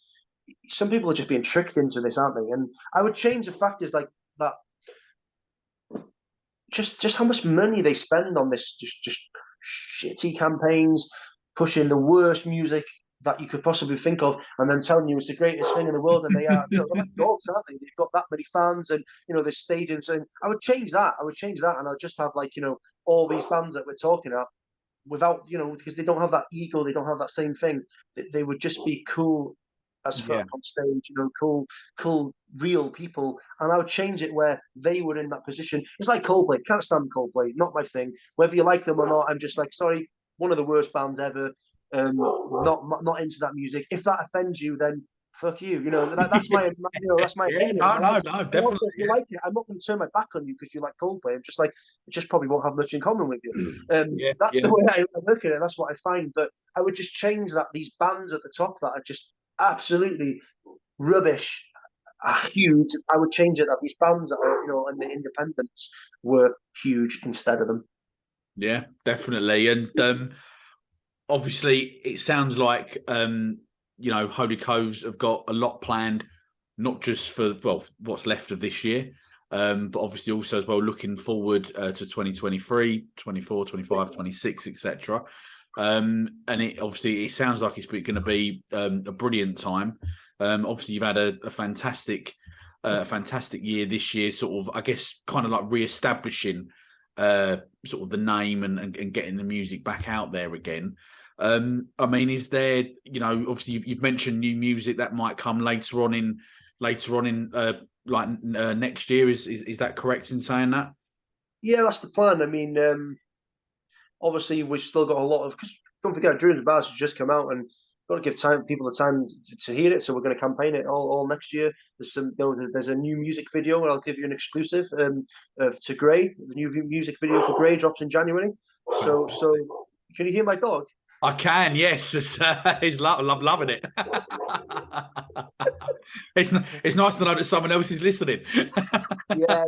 some people are just being tricked into this, aren't they? And I would change the fact is like that just how much money they spend on this just shitty campaigns, pushing the worst music that you could possibly think of, and then telling you it's the greatest thing in the world. And they are, they're like dogs, aren't they? They've got that many fans, and there's stadiums. And I would change that. I would change that, and I'd just have like all these bands that we're talking about without because they don't have that ego, they don't have that same thing. They would just be cool as Yeah. fuck on stage, cool, real people. And I would change it where they were in that position. It's like Coldplay. Can't stand Coldplay. Not my thing. Whether you like them or not, I'm just like, sorry, one of the worst bands ever. Not into that music. If that offends you, then fuck you. That's my Yeah. opinion. No. No. No. And also, Definitely. if you like it, I'm not going to turn my back on you because you like Coldplay. I'm just like, I just probably won't have much in common with you. Yeah. That's the Yeah. way I look at it. That's what I find. But I would just change that. These bands at the top that are just absolutely rubbish are huge. I would change it that these bands that are, and the independents were huge instead of them. Yeah. Definitely. And obviously, it sounds like Holy Coves have got a lot planned, not just for what's left of this year, but obviously also as well looking forward to 2023, 24, 25, 26, etc. And it sounds like it's going to be a brilliant time. Obviously, you've had a fantastic year this year, sort of, I guess, kind of like re-establishing sort of the name and getting the music back out there again. I mean, is there, obviously you've mentioned new music that might come later on in next year. Is that correct in saying that? Yeah, that's the plan. I mean, obviously we've still got a lot of because don't forget Druids and Bards has just come out and got to give people the time to hear it. So we're going to campaign it all next year. There's a new music video, and I'll give you an exclusive to Grey. The new music video for Grey drops in January. So can you hear my dog? I can, yes. He's loving it. It's nice to know that someone else is listening. Yeah,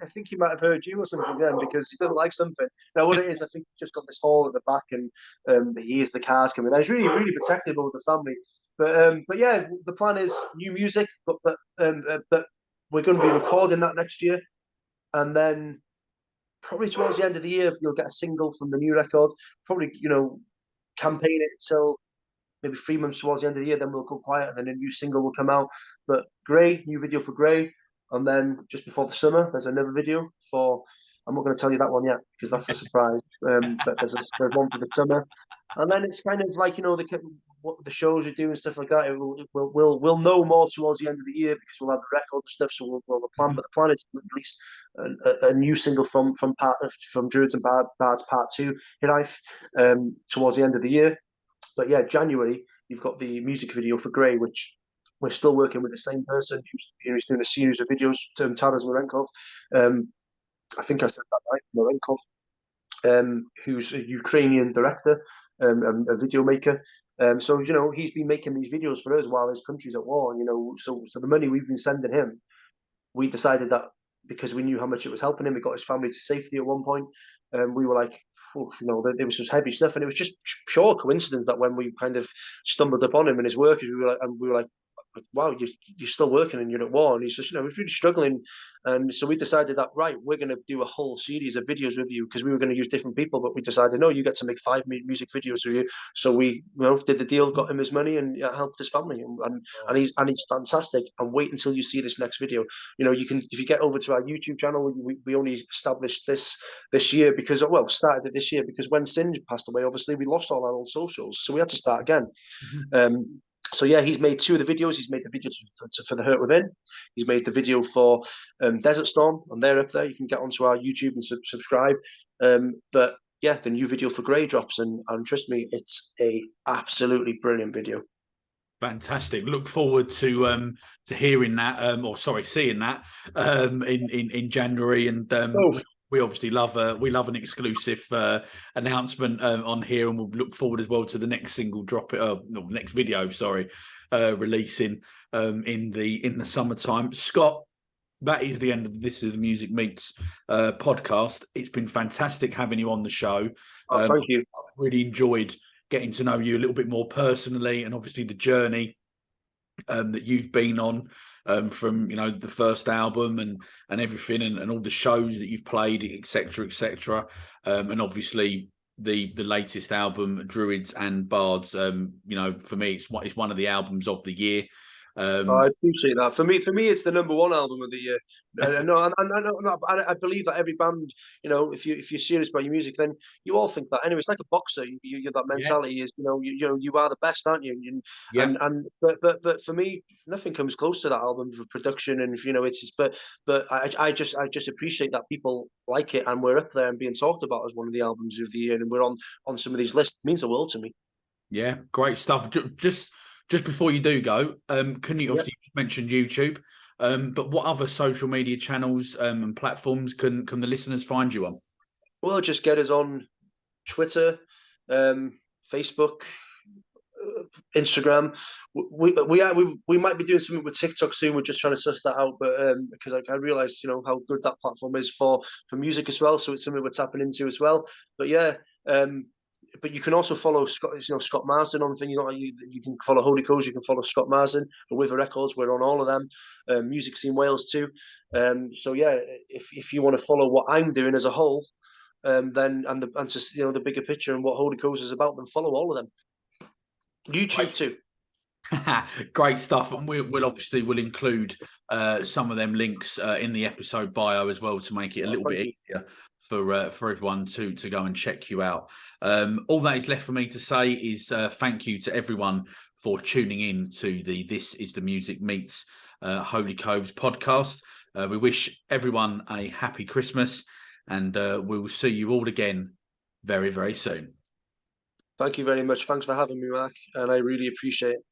I think he might have heard you or something then because he doesn't like something. Now, what it is, I think he's just got this hole at the back, and he hears the cars coming. I was really, really protective of the family, but yeah, the plan is new music, but we're going to be recording that next year, and then probably towards the end of the year you'll get a single from the new record. Probably campaign it until maybe 3 months towards the end of the year, then we'll go quiet, and then a new single will come out. But Grey, new video for Grey, and then just before the summer, there's another video for. I'm not going to tell you that one yet because that's a surprise. But there's one for the summer, and then it's kind of like what the shows are doing stuff like that. We'll know more towards the end of the year because we'll have the record and stuff. So we'll the plan, but the plan is to release a new single from Druids and Bards Part Two, Hit towards the end of the year. But yeah, January you've got the music video for Grey, which we're still working with the same person who's doing a series of videos, Taras Marenkov. I think I said that right, Marenkov. who's a Ukrainian director, a video maker. So he's been making these videos for us while his country's at war. So the money we've been sending him, we decided that because we knew how much it was helping him, it got his family to safety at one point. We were like, oh, there was just heavy stuff, and it was just pure coincidence that when we kind of stumbled upon him and his work, we were like, wow, you're still working and you're at war. And he's just, he's really struggling. And so we decided that, right, we're going to do a whole series of videos with you, because we were going to use different people, but we decided, no, you get to make 5 music videos with you. So we did the deal, got him his money, and helped his family. And he's fantastic. And wait until you see this next video. You can, if you get over to our YouTube channel, we only established this year because, well, started it this year because when Singe passed away, obviously we lost all our old socials. So we had to start again. So yeah, he's made 2 of the videos. He's made the video for The Hurt Within. He's made the video for Desert Storm, and they're up there. You can get onto our YouTube and subscribe. But yeah, the new video for Grey drops, and trust me, it's a absolutely brilliant video. Fantastic. Look forward to hearing that, seeing that in January. And we obviously love an exclusive announcement on here, and we'll look forward as well to the next single next video, releasing in the summertime. Scott, that is the end of This Is the Music Meets podcast. It's been fantastic having you on the show. Thank you. I've really enjoyed getting to know you a little bit more personally, and obviously the journey that you've been on from the first album and everything, and all the shows that you've played, etc. And obviously the latest album, Druids and Bards. For me, it's one of the albums of the year. I appreciate that. For me, it's the #1 album of the year. I believe that every band, if you're serious about your music, then you all think that. Anyway, it's like a boxer. That mentality is, you are the best, aren't you? But for me, nothing comes close to that album for production, and it's just, but I just appreciate that people like it, and we're up there and being talked about as one of the albums of the year, and we're on some of these lists. It means the world to me. Yeah, great stuff. Just before you do go, can you obviously mention YouTube, but what other social media channels and platforms can the listeners find you on? Well, just get us on Twitter, Facebook, Instagram. We might be doing something with TikTok soon. We're just trying to suss that out, but because I realize how good that platform is for music as well. So it's something we're tapping into as well. But yeah. But you can also follow Scott Marsden on thing. You can follow Holy Coves. You can follow Scott Marsden. But with the records, we're on all of them. Music Scene Wales too. So yeah, if you want to follow what I'm doing as a whole, then and just the bigger picture and what Holy Coves is about, then follow all of them. YouTube too. Great stuff, and we'll obviously include some of them links in the episode bio as well to make it a little bit easier for everyone to go and check you out. All that is left for me to say is thank you to everyone for tuning in to the This Is the Music Meets Holy Coves podcast. We wish everyone a happy Christmas, and we will see you all again very, very soon. Thank you very much. Thanks for having me, Mark, and I really appreciate it.